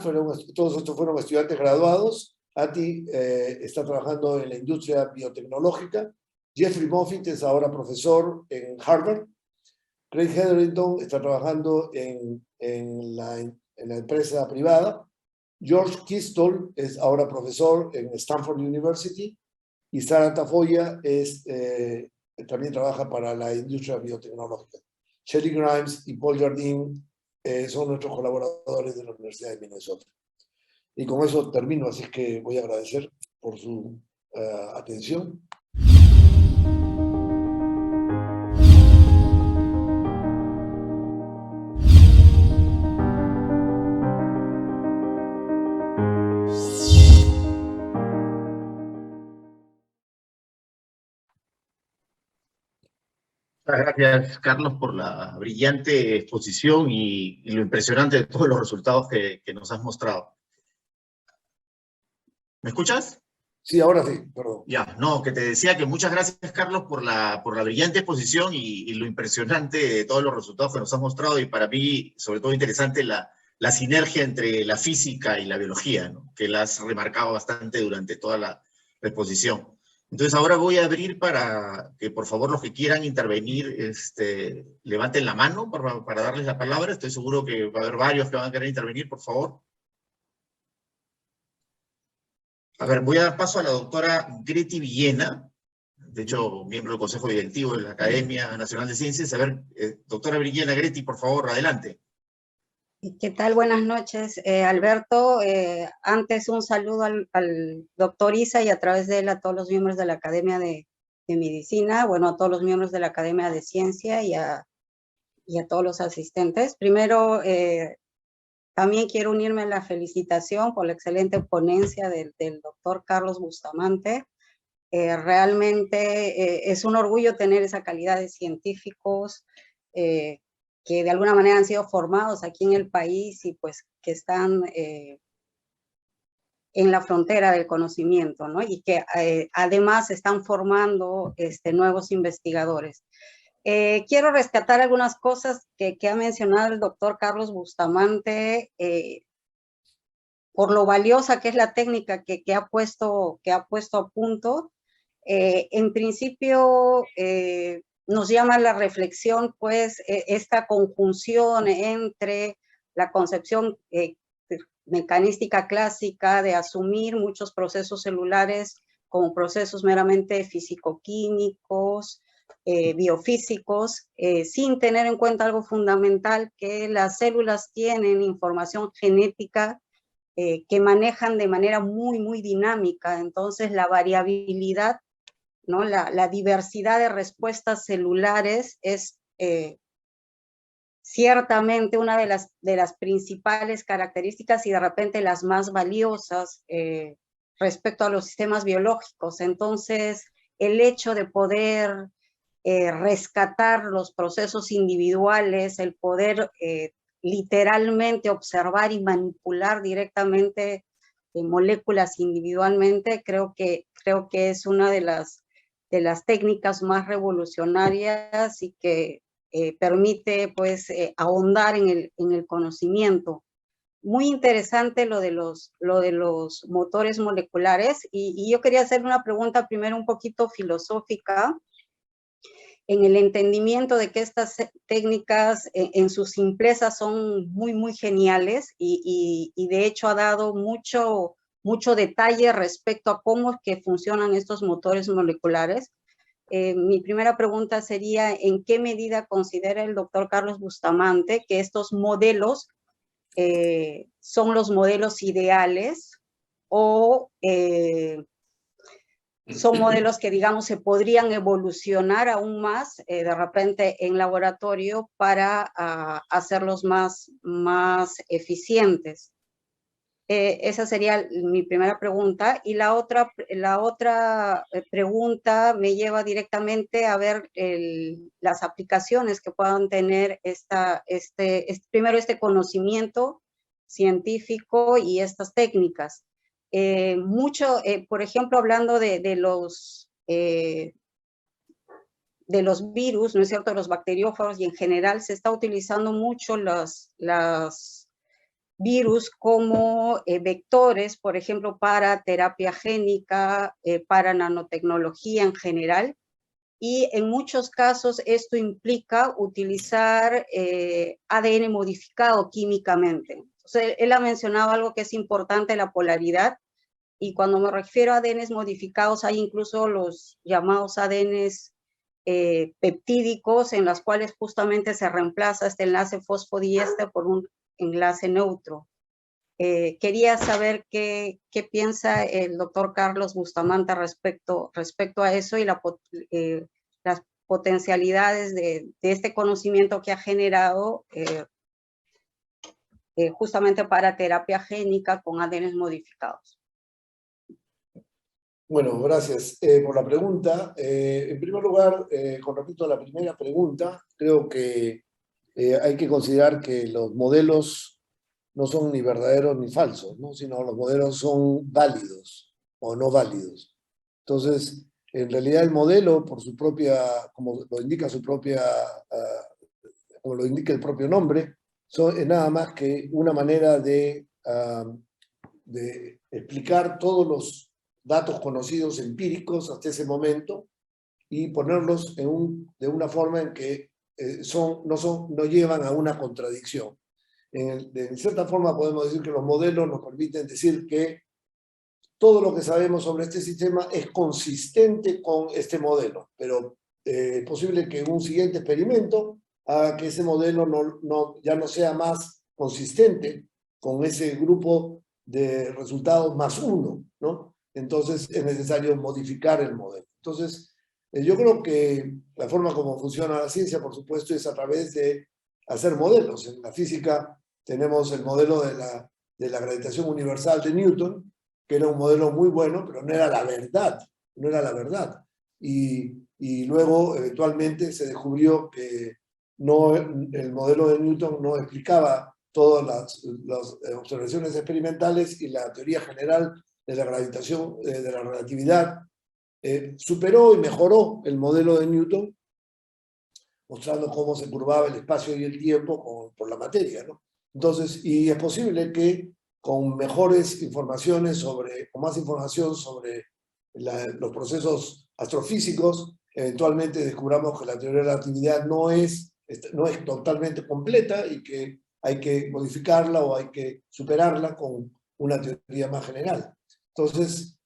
todos estos fueron estudiantes graduados. Ati está trabajando en la industria biotecnológica. Jeffrey Moffitt es ahora profesor en Harvard. Craig Hetherington está trabajando en la empresa privada. George Kistol es ahora profesor en Stanford University. Y Sara Tafoya también trabaja para la industria biotecnológica. Shelley Grimes y Paul Jardine son nuestros colaboradores de la Universidad de Minnesota. Y con eso termino, así que voy a agradecer por su atención. Muchas gracias, Carlos, por la brillante exposición y lo impresionante de todos los resultados que nos has mostrado. ¿Me escuchas? Sí, ahora sí, perdón. Ya, no, que te decía que muchas gracias, Carlos, por la brillante exposición y lo impresionante de todos los resultados que nos has mostrado, y para mí, sobre todo, interesante la sinergia entre la física y la biología, ¿no? Que la has remarcado bastante durante toda la exposición. Entonces ahora voy a abrir para que, por favor, los que quieran intervenir, levanten la mano para darles la palabra. Estoy seguro que va a haber varios que van a querer intervenir, por favor. A ver, voy a dar paso a la doctora Greti Villena, de hecho, miembro del Consejo Directivo de la Academia Nacional de Ciencias. A ver, doctora Villena, Greti, por favor, adelante. ¿Qué tal? Buenas noches, Alberto. Antes un saludo al doctor Isa y a través de él a todos los miembros de la Academia de Medicina, bueno, a todos los miembros de la Academia de Ciencia y a todos los asistentes. Primero, también quiero unirme a la felicitación por la excelente ponencia del doctor Carlos Bustamante. Realmente es un orgullo tener esa calidad de científicos que de alguna manera han sido formados aquí en el país y pues que están en la frontera del conocimiento, ¿no? Y que además están formando nuevos investigadores. Quiero rescatar algunas cosas que ha mencionado el doctor Carlos Bustamante por lo valiosa que es la técnica que ha puesto a punto. En principio, nos llama la reflexión, pues, esta conjunción entre la concepción mecanística clásica de asumir muchos procesos celulares como procesos meramente físico-químicos, biofísicos, sin tener en cuenta algo fundamental, que las células tienen información genética que manejan de manera muy, muy dinámica. Entonces, la variabilidad, ¿no? La diversidad de respuestas celulares es ciertamente una de las principales características y de repente las más valiosas respecto a los sistemas biológicos. Entonces, el hecho de poder rescatar los procesos individuales, el poder literalmente observar y manipular directamente moléculas individualmente, creo que es una de las técnicas más revolucionarias y que permite pues ahondar en el conocimiento. Muy interesante lo de los motores moleculares y yo quería hacer una pregunta primero un poquito filosófica en el entendimiento de que estas técnicas en su simpleza son muy, muy geniales y de hecho ha dado mucho detalle respecto a cómo es que funcionan estos motores moleculares. Mi primera pregunta sería, ¿en qué medida considera el doctor Carlos Bustamante que estos modelos son los modelos ideales o son modelos que, digamos, se podrían evolucionar aún más de repente en laboratorio para hacerlos más eficientes? Esa sería mi primera pregunta. Y la otra pregunta me lleva directamente a ver las aplicaciones que puedan tener primero este conocimiento científico y estas técnicas. Por ejemplo, hablando de los virus, ¿no es cierto?, los bacteriófagos, y en general se está utilizando mucho los virus como vectores, por ejemplo, para terapia génica, para nanotecnología en general, y en muchos casos esto implica utilizar ADN modificado químicamente. Entonces, él ha mencionado algo que es importante, la polaridad, y cuando me refiero a ADNs modificados, hay incluso los llamados ADNs peptídicos, en las cuales justamente se reemplaza este enlace fosfodiéster por un enlace neutro. Quería saber qué piensa el doctor Carlos Bustamante respecto a eso y las potencialidades de este conocimiento que ha generado justamente para terapia génica con ADNs modificados. Bueno, gracias por la pregunta. En primer lugar, con respecto a la primera pregunta, creo que hay que considerar que los modelos no son ni verdaderos ni falsos, ¿no? Sino los modelos son válidos o no válidos. Entonces, en realidad el modelo, por su propia, como lo indica como lo indica el propio nombre, es nada más que una manera de explicar todos los datos conocidos empíricos hasta ese momento y ponerlos de una forma en que no llevan a una contradicción. De cierta forma podemos decir que los modelos nos permiten decir que todo lo que sabemos sobre este sistema es consistente con este modelo, pero es posible que en un siguiente experimento haga que ese modelo ya no sea más consistente con ese grupo de resultados más uno, ¿no? Entonces es necesario modificar el modelo. Entonces, yo creo que la forma como funciona la ciencia, por supuesto, es a través de hacer modelos. En la física tenemos el modelo de la gravitación universal de Newton, que era un modelo muy bueno, pero no era la verdad, no era la verdad. Y luego, eventualmente, se descubrió que el modelo de Newton no explicaba todas las observaciones experimentales, y la teoría general de la gravitación, de la relatividad, superó y mejoró el modelo de Newton, mostrando cómo se curvaba el espacio y el tiempo por la materia, ¿no? Entonces, y es posible que con mejores informaciones con más información sobre los procesos astrofísicos, eventualmente descubramos que la teoría de la relatividad no es totalmente completa y que hay que modificarla o hay que superarla con una teoría más general. Entonces,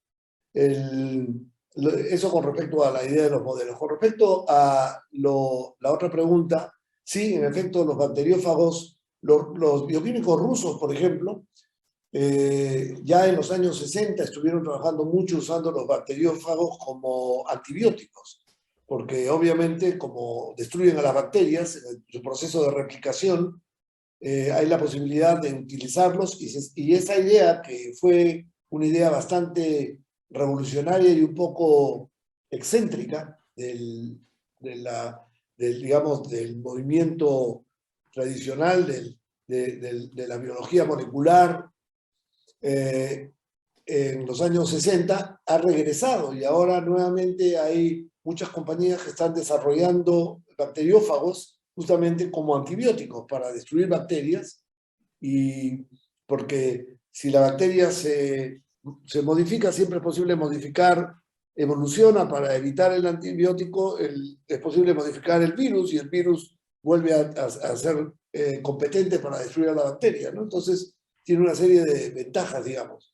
eso con respecto a la idea de los modelos. Con respecto a la otra pregunta, sí, en efecto, los bacteriófagos, los bioquímicos rusos, por ejemplo, ya en los años 60 estuvieron trabajando mucho usando los bacteriófagos como antibióticos, porque obviamente como destruyen a las bacterias en su proceso de replicación, hay la posibilidad de utilizarlos, y esa idea, que fue una idea bastante revolucionaria y un poco excéntrica digamos, del movimiento tradicional de la biología molecular, en los años 60 ha regresado, y ahora nuevamente hay muchas compañías que están desarrollando bacteriófagos justamente como antibióticos para destruir bacterias, y porque si la bacteria se modifica, siempre es posible modificar, evoluciona para evitar el antibiótico, es posible modificar el virus, y el virus vuelve a ser competente para destruir a la bacteria, ¿no? Entonces tiene una serie de ventajas, digamos.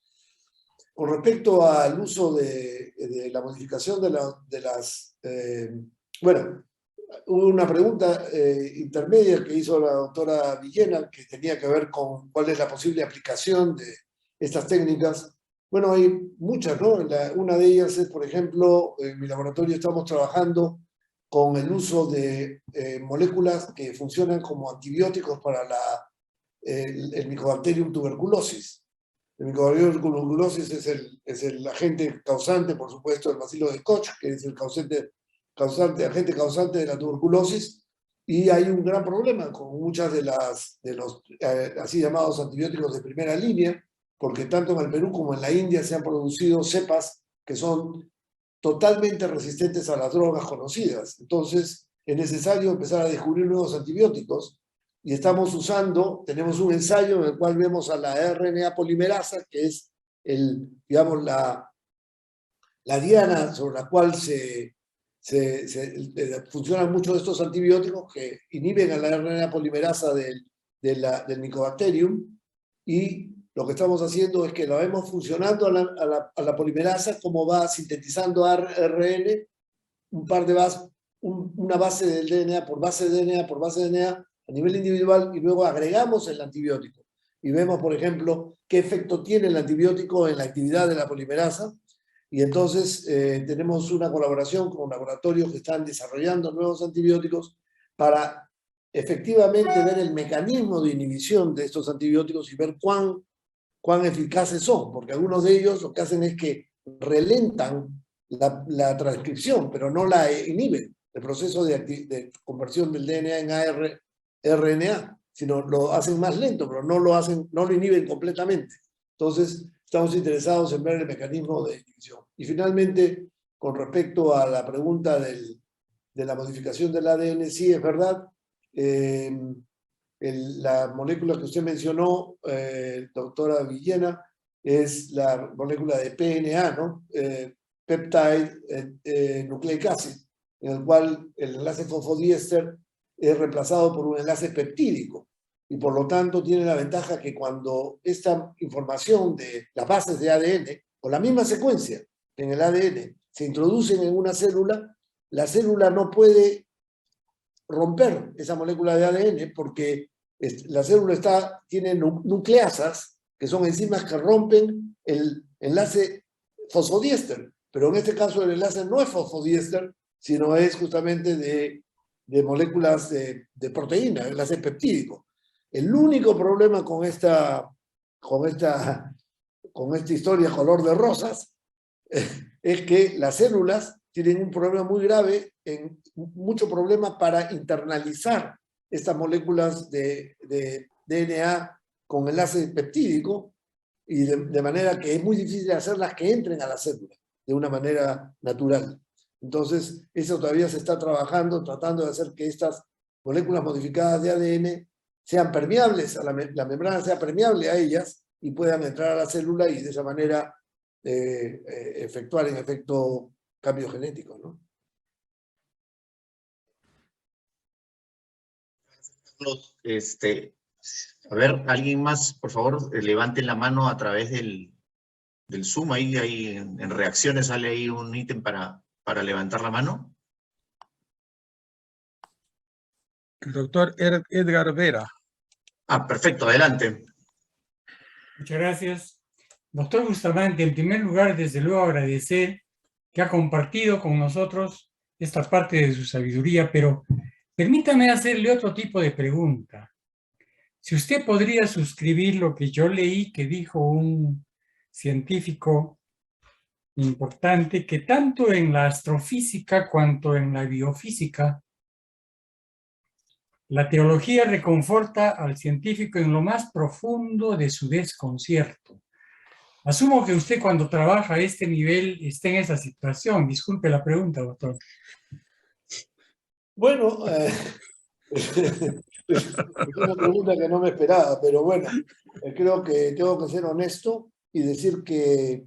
Con respecto al uso de la modificación de las... bueno, hubo una pregunta intermedia que hizo la doctora Villena, que tenía que ver con cuál es la posible aplicación de estas técnicas. Bueno, hay muchas, ¿no? Una de ellas es, por ejemplo, en mi laboratorio estamos trabajando con el uso de moléculas que funcionan como antibióticos para el Mycobacterium tuberculosis. El Mycobacterium tuberculosis es el agente causante, por supuesto, del bacilo de Koch, que es el agente causante de la tuberculosis, y hay un gran problema con muchas de los así llamados antibióticos de primera línea, porque tanto en el Perú como en la India se han producido cepas que son totalmente resistentes a las drogas conocidas. Entonces, es necesario empezar a descubrir nuevos antibióticos, y tenemos un ensayo en el cual vemos a la RNA polimerasa, que es digamos, la diana sobre la cual funcionan muchos de estos antibióticos que inhiben a la RNA polimerasa del Mycobacterium, y lo que estamos haciendo es que la vemos funcionando a la polimerasa, como va sintetizando ARN, una base del DNA por base de DNA por base de DNA a nivel individual, y luego agregamos el antibiótico. Y vemos, por ejemplo, qué efecto tiene el antibiótico en la actividad de la polimerasa. Y entonces tenemos una colaboración con laboratorios que están desarrollando nuevos antibióticos para efectivamente ver el mecanismo de inhibición de estos antibióticos y ver cuán eficaces son, porque algunos de ellos lo que hacen es que relentan la transcripción, pero no la inhiben, el proceso de conversión del DNA en RNA, sino lo hacen más lento, pero no lo inhiben completamente. Entonces, estamos interesados en ver el mecanismo de inhibición. Y finalmente, con respecto a la pregunta de la modificación del ADN, sí, es verdad. La molécula que usted mencionó, doctora Villena, es la molécula de PNA, ¿no? Peptide Nucleic Acid, en el cual el enlace fosfodiéster es reemplazado por un enlace peptídico, y por lo tanto tiene la ventaja que cuando esta información de las bases de ADN, o la misma secuencia en el ADN, se introducen en una célula, la célula no puede romper esa molécula de ADN porque la célula tiene nucleasas, que son enzimas que rompen el enlace fosfodiéster, pero en este caso el enlace no es fosfodiéster, sino es justamente de moléculas de proteína, enlace peptídico. El único problema con esta historia color de rosas es que las células tienen un problema muy grave, mucho problema para internalizar estas moléculas de DNA con enlace peptídico, y de manera que es muy difícil hacerlas que entren a la célula de una manera natural. Entonces, eso todavía se está trabajando, tratando de hacer que estas moléculas modificadas de ADN sean permeables, la membrana sea permeable a ellas y puedan entrar a la célula y de esa manera efectuar en efecto cambios genéticos, ¿no? A ver, alguien más, por favor, levanten la mano a través del Zoom. Ahí en reacciones sale ahí un ítem para levantar la mano. El doctor Edgar Vera. Perfecto, adelante. Muchas gracias. Doctor Bustamante, en primer lugar, desde luego agradecer que ha compartido con nosotros esta parte de su sabiduría, pero permítame hacerle otro tipo de pregunta. Si usted podría suscribir lo que yo leí que dijo un científico importante, que tanto en la astrofísica cuanto en la biofísica, la teología reconforta al científico en lo más profundo de su desconcierto. Asumo que usted cuando trabaja a este nivel está en esa situación. Disculpe la pregunta, doctor. Bueno, es una pregunta que no me esperaba, pero bueno, creo que tengo que ser honesto y decir que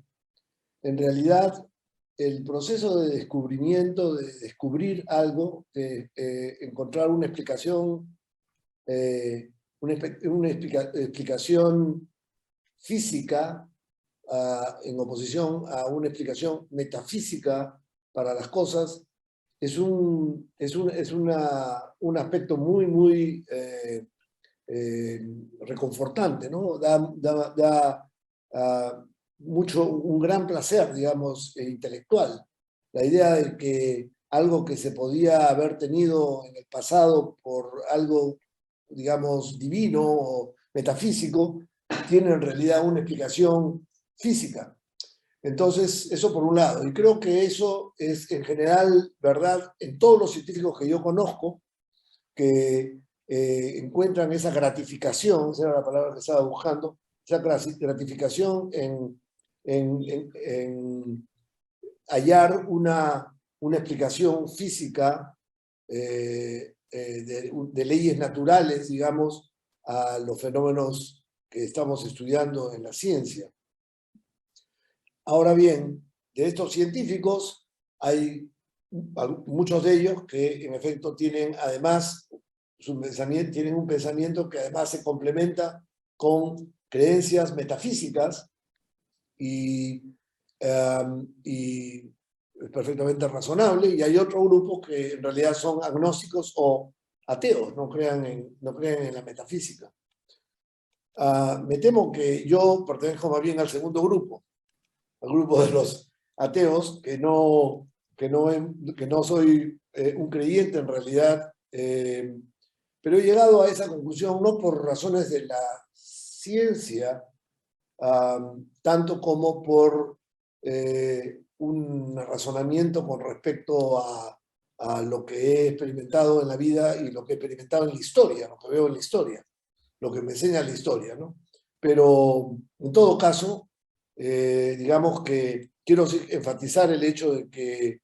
en realidad el proceso de descubrimiento, de descubrir algo, de encontrar una explicación, explicación física en oposición a una explicación metafísica para las cosas, es un aspecto muy, muy reconfortante, ¿no? Da un gran placer, digamos, intelectual. La idea de que algo que se podía haber tenido en el pasado por algo, digamos, divino o metafísico, tiene en realidad una explicación física. Entonces, eso por un lado. Y creo que eso es en general verdad en todos los científicos que yo conozco, que encuentran esa gratificación, esa era la palabra que estaba buscando, esa gratificación en hallar una explicación física de leyes naturales, digamos, a los fenómenos que estamos estudiando en la ciencia. Ahora bien, de estos científicos hay muchos de ellos que en efecto tienen además tienen un pensamiento que además se complementa con creencias metafísicas y es perfectamente razonable, y hay otro grupo que en realidad son agnósticos o ateos, no creen en la metafísica. Me temo que yo pertenezco más bien al segundo grupo, al grupo de los ateos, que no soy un creyente en realidad, pero he llegado a esa conclusión no por razones de la ciencia, tanto como por un razonamiento con respecto a lo que he experimentado en la vida y lo que he experimentado en la historia, lo que veo en la historia, lo que me enseña la historia, ¿no? Pero en todo caso, digamos que quiero enfatizar el hecho de que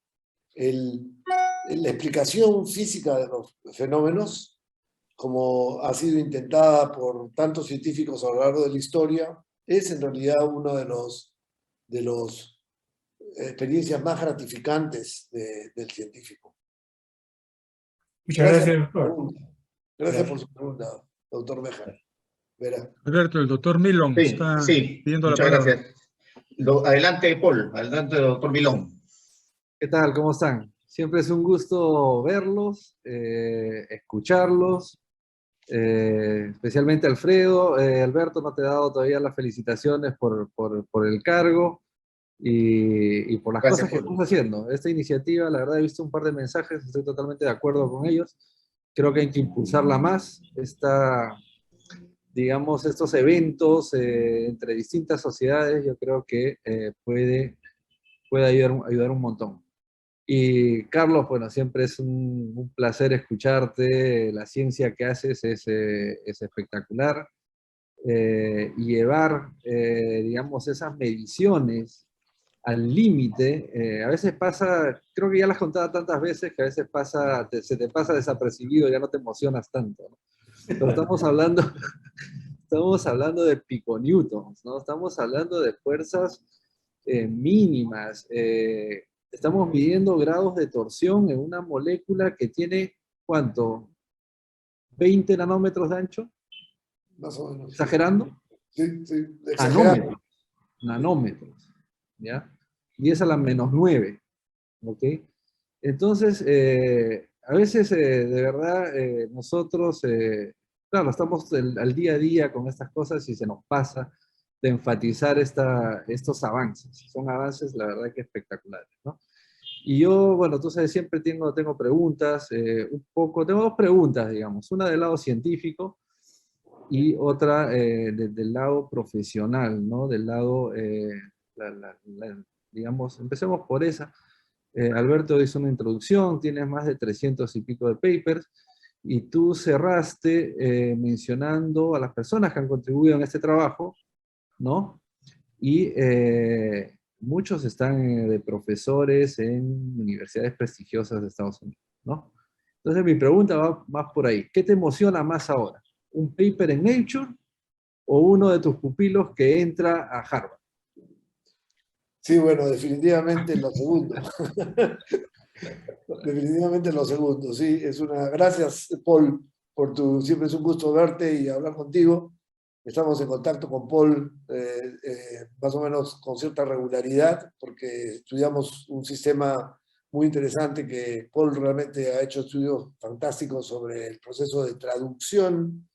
la explicación física de los fenómenos, como ha sido intentada por tantos científicos a lo largo de la historia, es en realidad una de los experiencias más gratificantes del científico. Muchas gracias, doctor. Gracias por su pregunta, doctor Béjar. Alberto, el doctor Milón está pidiendo la palabra. Muchas gracias. Adelante, Paul. Adelante, doctor Milón. ¿Qué tal? ¿Cómo están? Siempre es un gusto verlos, escucharlos, especialmente Alfredo. Alberto, no te he dado todavía las felicitaciones por el cargo y por las cosas que estás haciendo. Esta iniciativa, la verdad, he visto un par de mensajes, estoy totalmente de acuerdo con ellos. Creo que hay que impulsarla más. Digamos, estos eventos entre distintas sociedades, yo creo que puede ayudar un montón. Y Carlos, bueno, siempre es un placer escucharte, la ciencia que haces es espectacular, y llevar, digamos, esas mediciones al límite, a veces pasa, creo que ya las contaba tantas veces que a veces se te pasa desapercibido, ya no te emocionas tanto, ¿no? Pero estamos hablando de piconewtons, ¿no? Estamos hablando de fuerzas mínimas. Estamos midiendo grados de torsión en una molécula que tiene, ¿cuánto? ¿20 nanómetros de ancho? Más o menos. ¿Exagerando? Sí, exagerando. Nanómetros, ¿ya? 10 a la menos 9, ¿ok? Entonces, a veces, de verdad, nosotros, claro, estamos al día a día con estas cosas y se nos pasa de enfatizar estos avances. Son avances, la verdad, que espectaculares, ¿no? Y yo, bueno, tú sabes, siempre tengo preguntas, tengo dos preguntas, digamos, una del lado científico y otra del lado profesional, ¿no? Del lado, digamos, empecemos por esa. Alberto hizo una introducción, tienes más de 300 y pico de papers, y tú cerraste mencionando a las personas que han contribuido en este trabajo, ¿no? Y muchos están de profesores en universidades prestigiosas de Estados Unidos, ¿no? Entonces mi pregunta va más por ahí. ¿Qué te emociona más ahora? ¿Un paper en Nature o uno de tus pupilos que entra a Harvard? Sí, bueno, definitivamente lo segundo. Definitivamente lo segundo, sí. Gracias, Paul, siempre es un gusto verte y hablar contigo. Estamos en contacto con Paul más o menos con cierta regularidad, porque estudiamos un sistema muy interesante que Paul realmente ha hecho estudios fantásticos sobre el proceso de traducción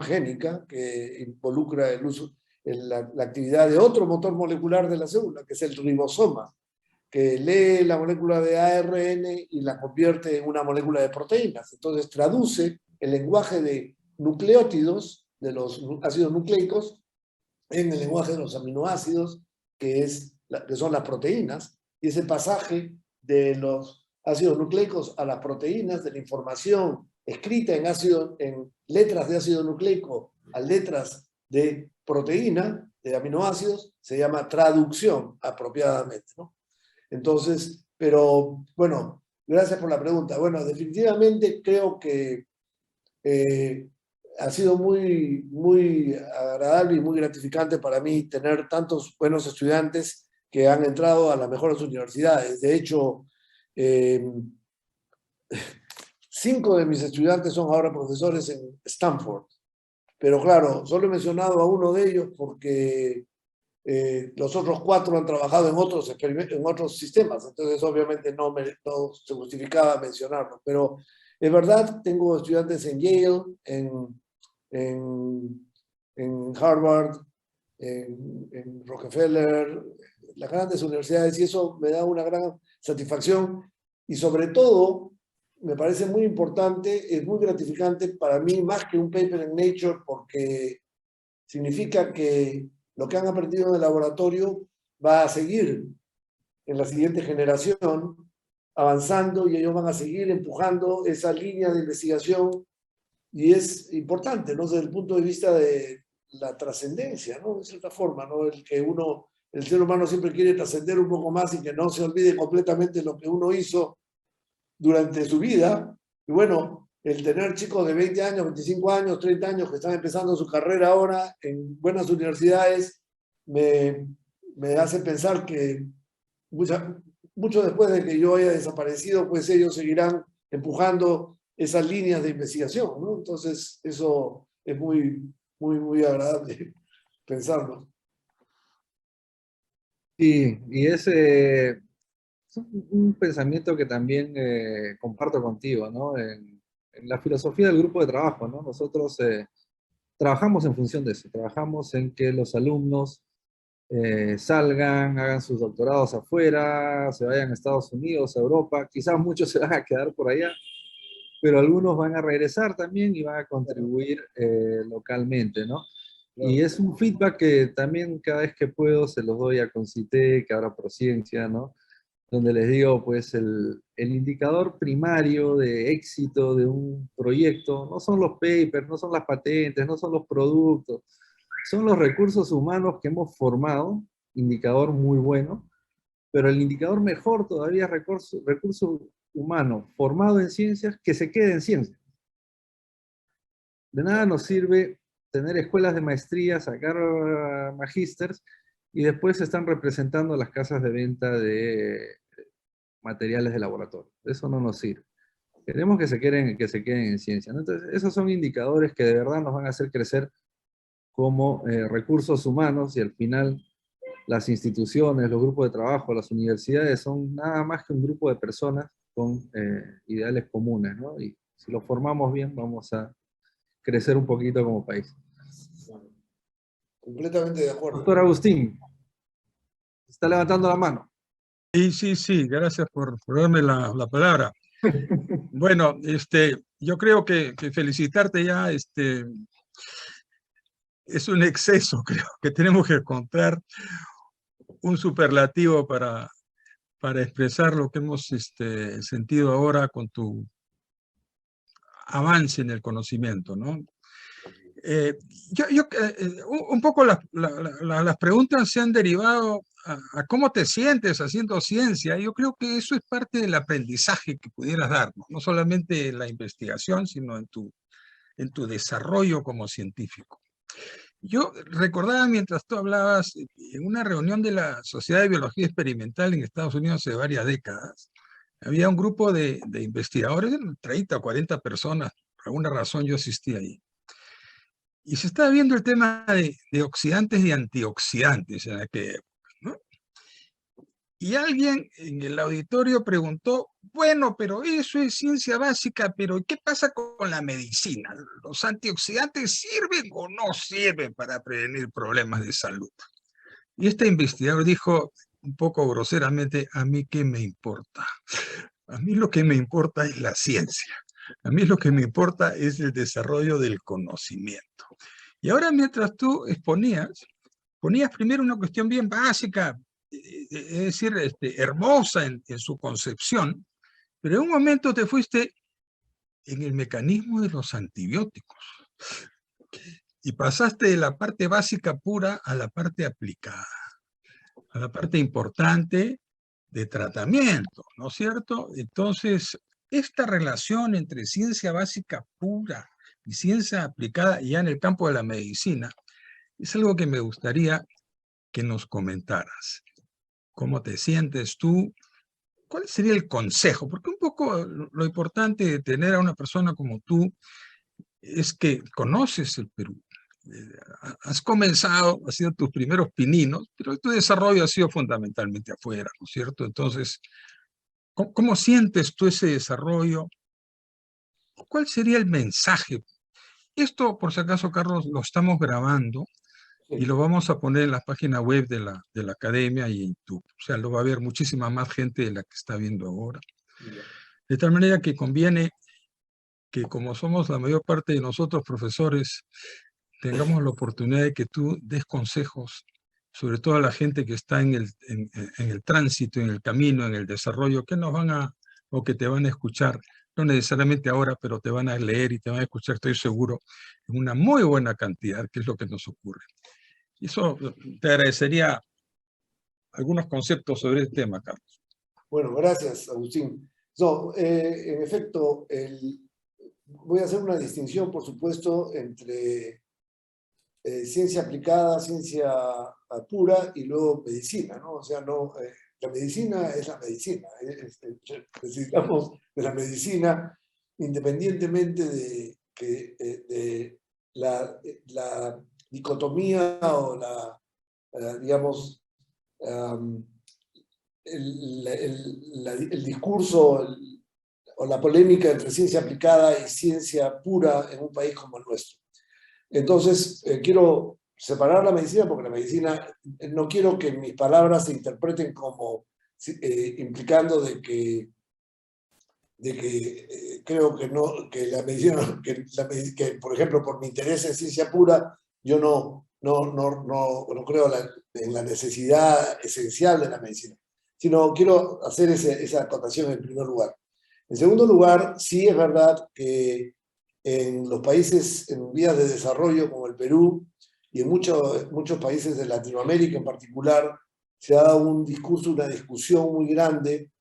génica, que involucra el uso, la actividad de otro motor molecular de la célula, que es el ribosoma, que lee la molécula de ARN y la convierte en una molécula de proteínas. Entonces traduce el lenguaje de nucleótidos, de los ácidos nucleicos, en el lenguaje de los aminoácidos, que son las proteínas, y ese pasaje de los ácidos nucleicos a las proteínas, de la información escrita en letras de ácido nucleico a letras de proteína, de aminoácidos, se llama traducción apropiadamente, ¿no? Entonces, pero bueno, gracias por la pregunta. Bueno, definitivamente creo que ha sido muy agradable y muy gratificante para mí tener tantos buenos estudiantes que han entrado a las mejores universidades. De hecho, 5 de mis estudiantes son ahora profesores en Stanford. Pero claro, solo he mencionado a uno de ellos porque los otros 4 han trabajado en otros sistemas. Entonces, obviamente, no se justificaba mencionarlo. Pero es verdad, tengo estudiantes en Yale, en Harvard, en Rockefeller, las grandes universidades, y eso me da una gran satisfacción. Y sobre todo, me parece muy importante, es muy gratificante para mí, más que un paper en Nature, porque significa que lo que han aprendido en el laboratorio va a seguir en la siguiente generación, avanzando, y ellos van a seguir empujando esa línea de investigación, y es importante, ¿no? Desde el punto de vista de la trascendencia, ¿no? De cierta forma, ¿no? El ser humano siempre quiere trascender un poco más y que no se olvide completamente lo que uno hizo durante su vida. Y bueno, el tener chicos de 20 años, 25 años, 30 años que están empezando su carrera ahora en buenas universidades, me hace pensar que mucho después de que yo haya desaparecido, pues ellos seguirán empujando esas líneas de investigación, ¿no? Entonces, eso es muy agradable pensarlo. Sí, y es un pensamiento que también comparto contigo, ¿no? En la filosofía del grupo de trabajo, ¿no? Nosotros trabajamos en función de eso, trabajamos en que los alumnos salgan, hagan sus doctorados afuera, se vayan a Estados Unidos, a Europa, quizás muchos se van a quedar por allá, pero algunos van a regresar también y van a contribuir localmente, ¿no? Y es un feedback que también cada vez que puedo se los doy a Concitec, ahora Prociencia, ¿no? Donde les digo, pues el indicador primario de éxito de un proyecto no son los papers, no son las patentes, no son los productos, son los recursos humanos que hemos formado, indicador muy bueno, pero el indicador mejor todavía es recurso humano formado en ciencias que se quede en ciencias. De nada nos sirve tener escuelas de maestría, sacar magísters, y después se están representando las casas de venta de materiales de laboratorio. Eso no nos sirve. Queremos que se queden en ciencia, ¿no? Entonces, esos son indicadores que de verdad nos van a hacer crecer como recursos humanos, y al final las instituciones, los grupos de trabajo, las universidades son nada más que un grupo de personas con ideales comunes, ¿no? Y si los formamos bien, vamos a crecer un poquito como país. Completamente de acuerdo. Doctor Agustín, está levantando la mano. Sí, gracias por darme la palabra. Bueno, yo creo que felicitarte ya, es un exceso, creo que tenemos que encontrar un superlativo para expresar lo que hemos sentido ahora con tu avance en el conocimiento, ¿no? Un poco las preguntas se han derivado a cómo te sientes haciendo ciencia. Yo creo que eso es parte del aprendizaje que pudieras darnos, no solamente en la investigación, sino en tu desarrollo como científico. Yo recordaba mientras tú hablabas, en una reunión de la Sociedad de Biología Experimental en Estados Unidos hace varias décadas, había un grupo de investigadores, 30 o 40 personas, por alguna razón yo asistí ahí. Y se estaba viendo el tema de oxidantes y antioxidantes en aquella época, ¿no? Y alguien en el auditorio preguntó, bueno, pero eso es ciencia básica, pero ¿qué pasa con la medicina? ¿Los antioxidantes sirven o no sirven para prevenir problemas de salud? Y este investigador dijo, un poco groseramente, ¿a mí qué me importa? A mí lo que me importa es la ciencia. A mí lo que me importa es el desarrollo del conocimiento. Y ahora, mientras tú exponías, ponías primero una cuestión bien básica, es decir, hermosa en su concepción, pero en un momento te fuiste en el mecanismo de los antibióticos y pasaste de la parte básica pura a la parte aplicada, a la parte importante de tratamiento, ¿no es cierto? Entonces, esta relación entre ciencia básica pura y ciencia aplicada ya en el campo de la medicina es algo que me gustaría que nos comentaras. ¿Cómo te sientes tú? ¿Cuál sería el consejo? Porque un poco lo importante de tener a una persona como tú es que conoces el Perú. Has comenzado, has sido tus primeros pininos, pero tu desarrollo ha sido fundamentalmente afuera, ¿no es cierto? Entonces, ¿cómo sientes tú ese desarrollo? ¿Cuál sería el mensaje? Esto, por si acaso, Carlos, lo estamos grabando y lo vamos a poner en la página web de la academia y en YouTube. O sea, lo va a ver muchísima más gente de la que está viendo ahora. De tal manera que conviene que, como somos la mayor parte de nosotros profesores, tengamos la oportunidad de que tú des consejos, sobre todo a la gente que está en el tránsito, en el camino, en el desarrollo, que nos van a, o que te van a escuchar, no necesariamente ahora, pero te van a leer y te van a escuchar, estoy seguro, en una muy buena cantidad, que es lo que nos ocurre. Y eso te agradecería algunos conceptos sobre este tema, Carlos. Bueno, gracias, Agustín. No, en efecto, voy a hacer una distinción, por supuesto, entre ciencia aplicada, ciencia pura y luego medicina, ¿no? O sea, no, la medicina es la medicina. Necesitamos de la medicina independientemente de la dicotomía o digamos, el discurso o la polémica entre ciencia aplicada y ciencia pura en un país como el nuestro. Entonces, quiero separar la medicina porque la medicina, no quiero que mis palabras se interpreten como implicando de que creo que no, que la medicina, que por ejemplo por mi interés en ciencia pura, yo no creo en la necesidad esencial de la medicina, sino quiero hacer esa acotación en primer lugar. En segundo lugar, sí es verdad que en los países en vías de desarrollo como el Perú y en muchos países de Latinoamérica en particular, se ha dado un discurso, una discusión muy grande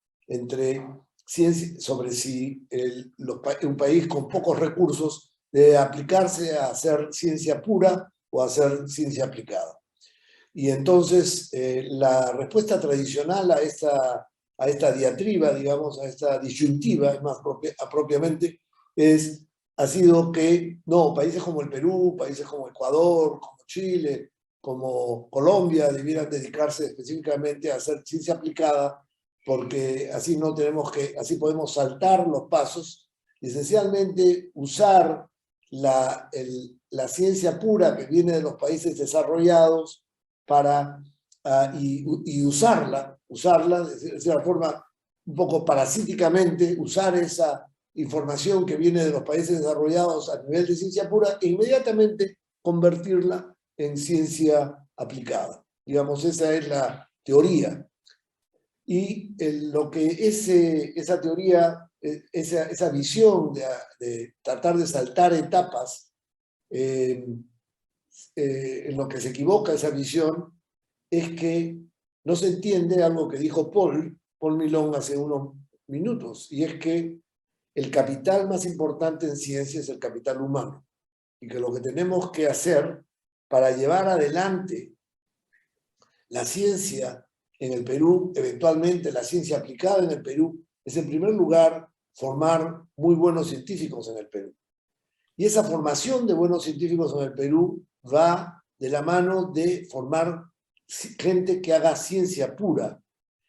sobre si un país con pocos recursos debe aplicarse a hacer ciencia pura o a hacer ciencia aplicada. Y entonces la respuesta tradicional a esta diatriba, digamos, a esta disyuntiva, más propiamente, ha sido que no, países como el Perú, países como Ecuador, como Chile, como Colombia, debieran dedicarse específicamente a hacer ciencia aplicada, porque así así podemos saltar los pasos y esencialmente usar la ciencia pura que viene de los países desarrollados y usarla de cierta forma un poco parasíticamente, usar esa información que viene de los países desarrollados a nivel de ciencia pura e inmediatamente convertirla en ciencia aplicada. Digamos, esa es la teoría. Y lo que esa teoría, esa visión de tratar de saltar etapas, en lo que se equivoca esa visión es que no se entiende algo que dijo Paul Milón hace unos minutos, y es que el capital más importante en ciencia es el capital humano, y que lo que tenemos que hacer para llevar adelante la ciencia en el Perú, eventualmente la ciencia aplicada en el Perú, es en primer lugar formar muy buenos científicos en el Perú. Y esa formación de buenos científicos en el Perú va de la mano de formar gente que haga ciencia pura,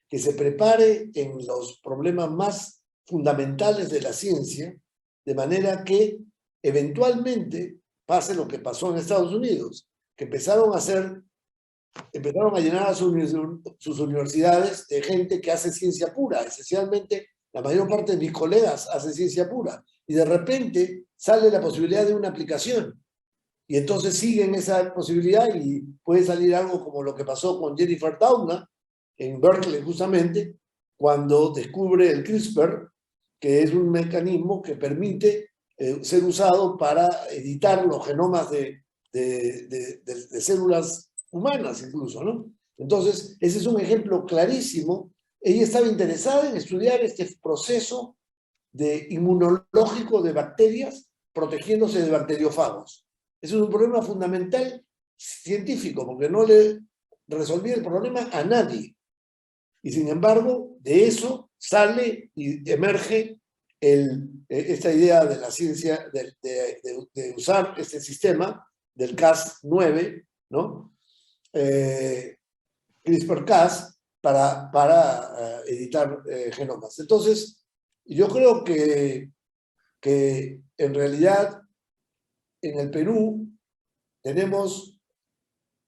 que se prepare en los problemas más fundamentales de la ciencia, de manera que eventualmente pase lo que pasó en Estados Unidos, que empezaron a llenar a sus universidades de gente que hace ciencia pura. Esencialmente, la mayor parte de mis colegas hace ciencia pura. Y de repente sale la posibilidad de una aplicación. Y entonces siguen esa posibilidad y puede salir algo como lo que pasó con Jennifer Doudna en Berkeley justamente, cuando descubre el CRISPR, que es un mecanismo que permite ser usado para editar los genomas de células humanas incluso, ¿no? Entonces, ese es un ejemplo clarísimo. Ella estaba interesada en estudiar este proceso inmunológico de bacterias protegiéndose de bacteriófagos. Ese es un problema fundamental científico, porque no le resolvía el problema a nadie. Y sin embargo, de eso sale y emerge esta idea de la ciencia de usar este sistema del Cas9, ¿no? CRISPR-Cas para editar genomas. Entonces, yo creo que en realidad en el Perú tenemos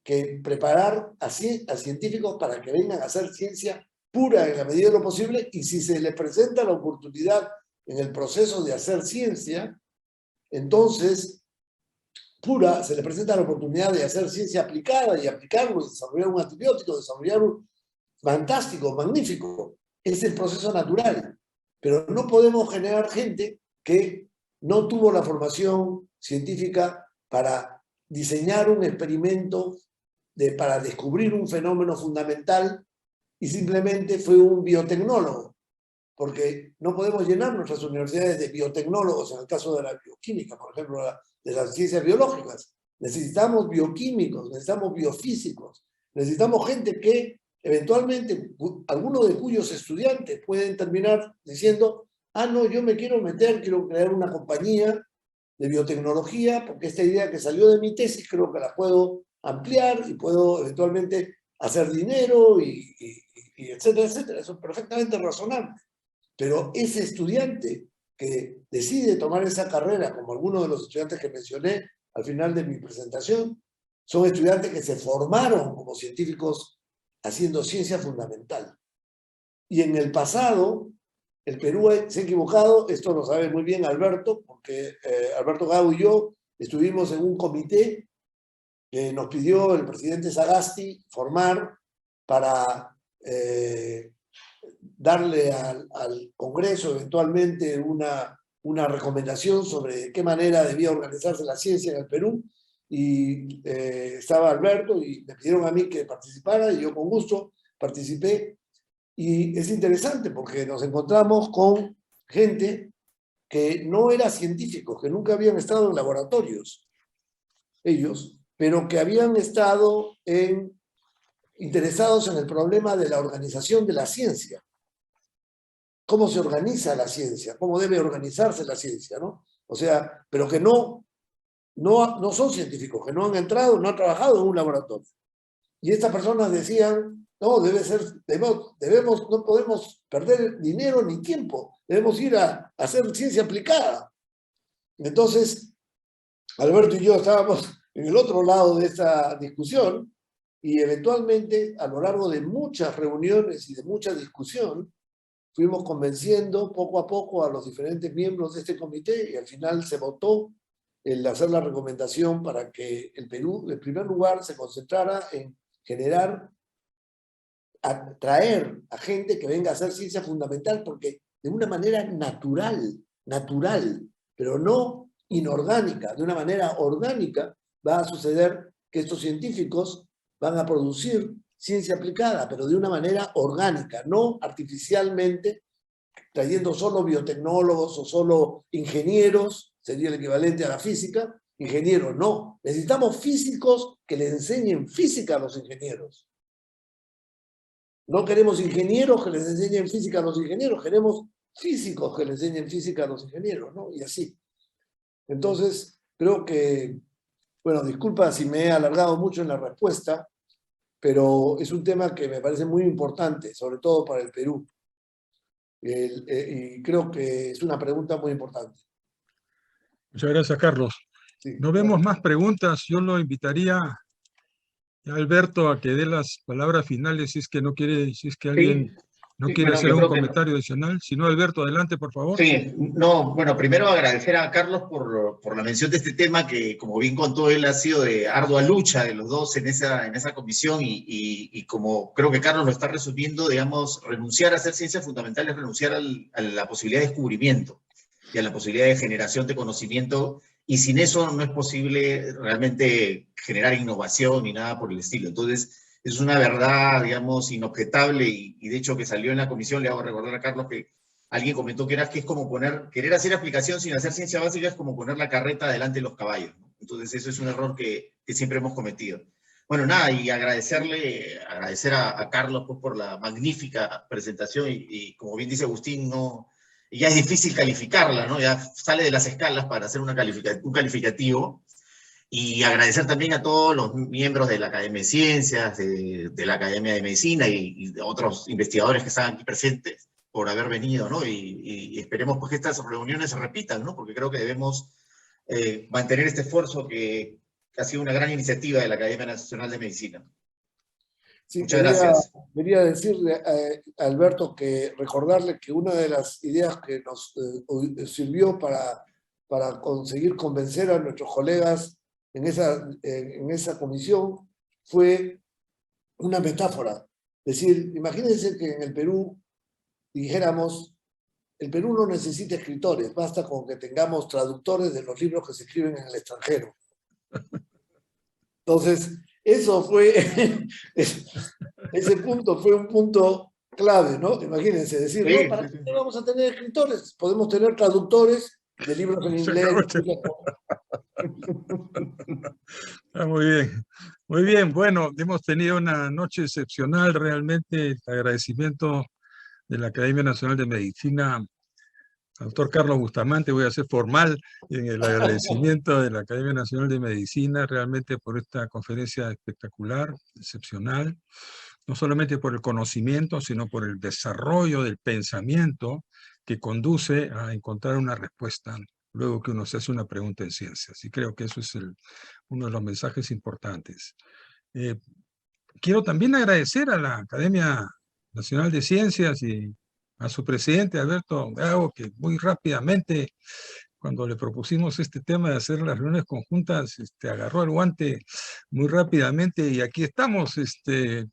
que preparar a científicos para que vengan a hacer ciencia pura en la medida de lo posible, y si se les presenta la oportunidad en el proceso de hacer ciencia, entonces pura, se les presenta la oportunidad de hacer ciencia aplicada y aplicarlo, desarrollar un antibiótico, desarrollar un fantástico, magnífico. Es el proceso natural. Pero no podemos generar gente que no tuvo la formación científica para diseñar un experimento para descubrir un fenómeno fundamental y simplemente fue un biotecnólogo. Porque no podemos llenar nuestras universidades de biotecnólogos, en el caso de la bioquímica, por ejemplo, de las ciencias biológicas. Necesitamos bioquímicos, necesitamos biofísicos, necesitamos gente que eventualmente, algunos de cuyos estudiantes pueden terminar diciendo, ah, no, yo me quiero meter, quiero crear una compañía de biotecnología, porque esta idea que salió de mi tesis creo que la puedo ampliar y puedo eventualmente hacer dinero y etcétera, etcétera. Eso es perfectamente razonable. Pero ese estudiante que decide tomar esa carrera, como algunos de los estudiantes que mencioné al final de mi presentación, son estudiantes que se formaron como científicos haciendo ciencia fundamental. Y en el pasado, el Perú se ha equivocado, esto lo sabe muy bien Alberto, porque Alberto Gabo y yo estuvimos en un comité que nos pidió el presidente Sagasti formar para darle al Congreso eventualmente una recomendación sobre de qué manera debía organizarse la ciencia en el Perú. Y estaba Alberto y me pidieron a mí que participara y yo con gusto participé. Y es interesante porque nos encontramos con gente que no era científicos, que nunca habían estado en laboratorios, ellos, pero que habían estado interesados en el problema de la organización de la ciencia. Cómo se organiza la ciencia, cómo debe organizarse la ciencia, ¿no? O sea, pero que no son científicos, que no han entrado, no han trabajado en un laboratorio. Y estas personas decían, no, no podemos perder dinero ni tiempo, debemos ir a hacer ciencia aplicada. Entonces, Alberto y yo estábamos en el otro lado de esta discusión y eventualmente, a lo largo de muchas reuniones y de mucha discusión, fuimos convenciendo poco a poco a los diferentes miembros de este comité y al final se votó el hacer la recomendación para que el Perú, en primer lugar, se concentrara en atraer a gente que venga a hacer ciencia fundamental, porque de una manera natural, pero no inorgánica, de una manera orgánica, va a suceder que estos científicos van a producir ciencia aplicada, pero de una manera orgánica, no artificialmente, trayendo solo biotecnólogos o solo ingenieros, sería el equivalente a la física. Ingenieros, no. Necesitamos físicos que le enseñen física a los ingenieros. No queremos ingenieros que les enseñen física a los ingenieros, queremos físicos que les enseñen física a los ingenieros, ¿no? Y así. Entonces, creo que, bueno, disculpa si me he alargado mucho en la respuesta, pero es un tema que me parece muy importante, sobre todo para el Perú. Y creo que es una pregunta muy importante. Muchas gracias, Carlos. Sí, no vemos más preguntas. Yo lo invitaría a Alberto a que dé las palabras finales si es que no quiere, si es que alguien ¿No Sí, quiere bueno, hacer yo un creo que comentario adicional? Si no, Alberto, adelante, por favor. sí, no, bueno, primero agradecer a Carlos por la mención de este tema que, como bien contó él, ha sido de ardua lucha de los dos en esa comisión y como creo que Carlos lo está resumiendo, digamos, renunciar a hacer ciencia fundamental es renunciar a la posibilidad de descubrimiento y a la posibilidad de generación de conocimiento, y sin eso no es posible realmente generar innovación ni nada por el estilo. Entonces, es una verdad, digamos, inobjetable y de hecho que salió en la comisión, le hago recordar a Carlos que alguien comentó que es como querer hacer aplicación sin hacer ciencia básica es como poner la carreta delante de los caballos, ¿no? Entonces eso es un error que siempre hemos cometido. Bueno, nada, y agradecer a Carlos pues, por la magnífica presentación y como bien dice Agustín, ya es difícil calificarla, ¿no? Ya sale de las escalas para hacer un calificativo. Y agradecer también a todos los miembros de la Academia de Ciencias, de la Academia de Medicina y de otros investigadores que están aquí presentes por haber venido, ¿no? Y esperemos pues que estas reuniones se repitan, ¿no? Porque creo que debemos mantener este esfuerzo que ha sido una gran iniciativa de la Academia Nacional de Medicina. Sí, Muchas gracias. Quería decirle a Alberto que recordarle que una de las ideas que nos sirvió para conseguir convencer a nuestros colegas en esa comisión fue una metáfora. Es decir, imagínense que en el Perú dijéramos, el Perú no necesita escritores, basta con que tengamos traductores de los libros que se escriben en el extranjero. Entonces, eso fue, ese punto fue un punto clave, ¿no? Imagínense, decir, Sí, no, ¿para sí, sí. qué vamos a tener escritores? Podemos tener traductores de libros en inglés. Muy bien, muy bien. Bueno, hemos tenido una noche excepcional, realmente. El agradecimiento de la Academia Nacional de Medicina al doctor Carlos Bustamante. Voy a ser formal en el agradecimiento de la Academia Nacional de Medicina realmente por esta conferencia espectacular, excepcional, no solamente por el conocimiento, sino por el desarrollo del pensamiento que conduce a encontrar una respuesta luego que uno se hace una pregunta en ciencias. Y creo que eso es uno de los mensajes importantes. Quiero también agradecer a la Academia Nacional de Ciencias y a su presidente, Alberto Gago, que muy rápidamente, cuando le propusimos este tema de hacer las reuniones conjuntas, agarró el guante muy rápidamente y aquí estamos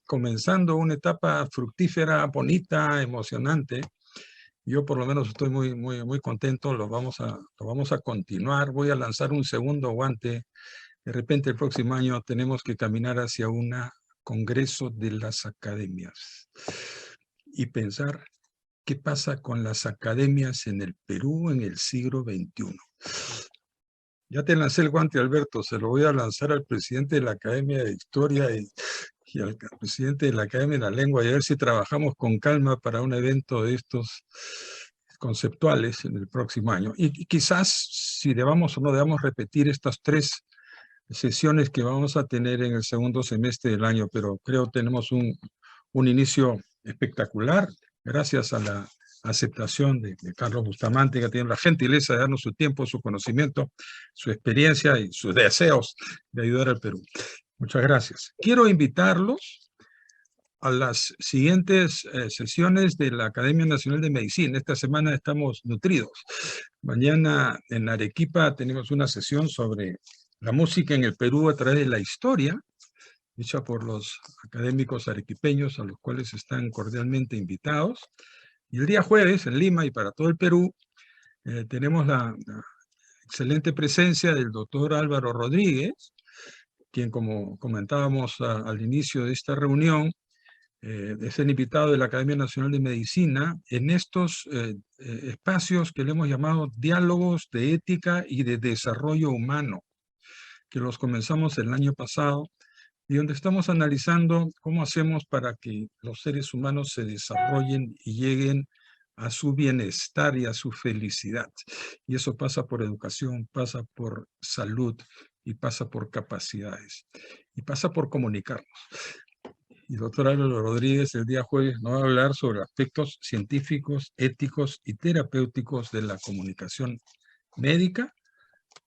comenzando una etapa fructífera, bonita, emocionante. Yo por lo menos estoy muy, muy, muy contento, lo vamos a continuar. Voy a lanzar un segundo guante. De repente el próximo año tenemos que caminar hacia un congreso de las academias y pensar qué pasa con las academias en el Perú en el siglo XXI. Ya te lancé el guante, Alberto, se lo voy a lanzar al presidente de la Academia de Historia y al presidente de la Academia de la Lengua y a ver si trabajamos con calma para un evento de estos conceptuales en el próximo año. Y quizás si debamos o no debamos repetir estas 3 sesiones que vamos a tener en el segundo semestre del año, pero creo que tenemos un inicio espectacular, gracias a la aceptación de Carlos Bustamante, que tiene la gentileza de darnos su tiempo, su conocimiento, su experiencia y sus deseos de ayudar al Perú. Muchas gracias. Quiero invitarlos a las siguientes sesiones de la Academia Nacional de Medicina. Esta semana estamos nutridos. Mañana en Arequipa tenemos una sesión sobre la música en el Perú a través de la historia, hecha por los académicos arequipeños, a los cuales están cordialmente invitados. Y el día jueves, en Lima y para todo el Perú, tenemos la excelente presencia del doctor Álvaro Rodríguez, quien, como comentábamos al inicio de esta reunión, es el invitado de la Academia Nacional de Medicina en estos espacios que le hemos llamado diálogos de ética y de desarrollo humano, que los comenzamos el año pasado, y donde estamos analizando cómo hacemos para que los seres humanos se desarrollen y lleguen a su bienestar y a su felicidad. Y eso pasa por educación, pasa por salud y pasa por capacidades y pasa por comunicarnos. Y el doctor Álvaro Rodríguez el día jueves nos va a hablar sobre aspectos científicos, éticos y terapéuticos de la comunicación médica.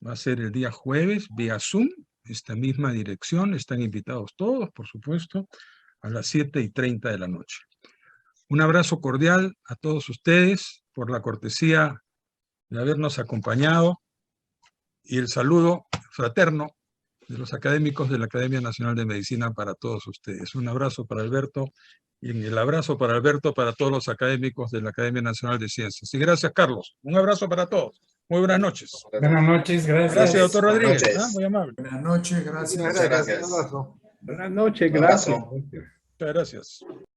Va a ser el día jueves vía Zoom, esta misma dirección. Están invitados todos, por supuesto, a las 7:30 de la noche. Un abrazo cordial a todos ustedes por la cortesía de habernos acompañado y el saludo fraterno de los académicos de la Academia Nacional de Medicina para todos ustedes. Un abrazo para Alberto y el abrazo para Alberto para todos los académicos de la Academia Nacional de Ciencias. Y gracias, Carlos. Un abrazo para todos. Muy buenas noches. Buenas noches, gracias. Gracias, doctor Buenas Rodríguez. noches. Muy amable. Buenas noches, gracias. Muchas gracias. Un abrazo. Buenas noches, Un abrazo. gracias. Muchas gracias.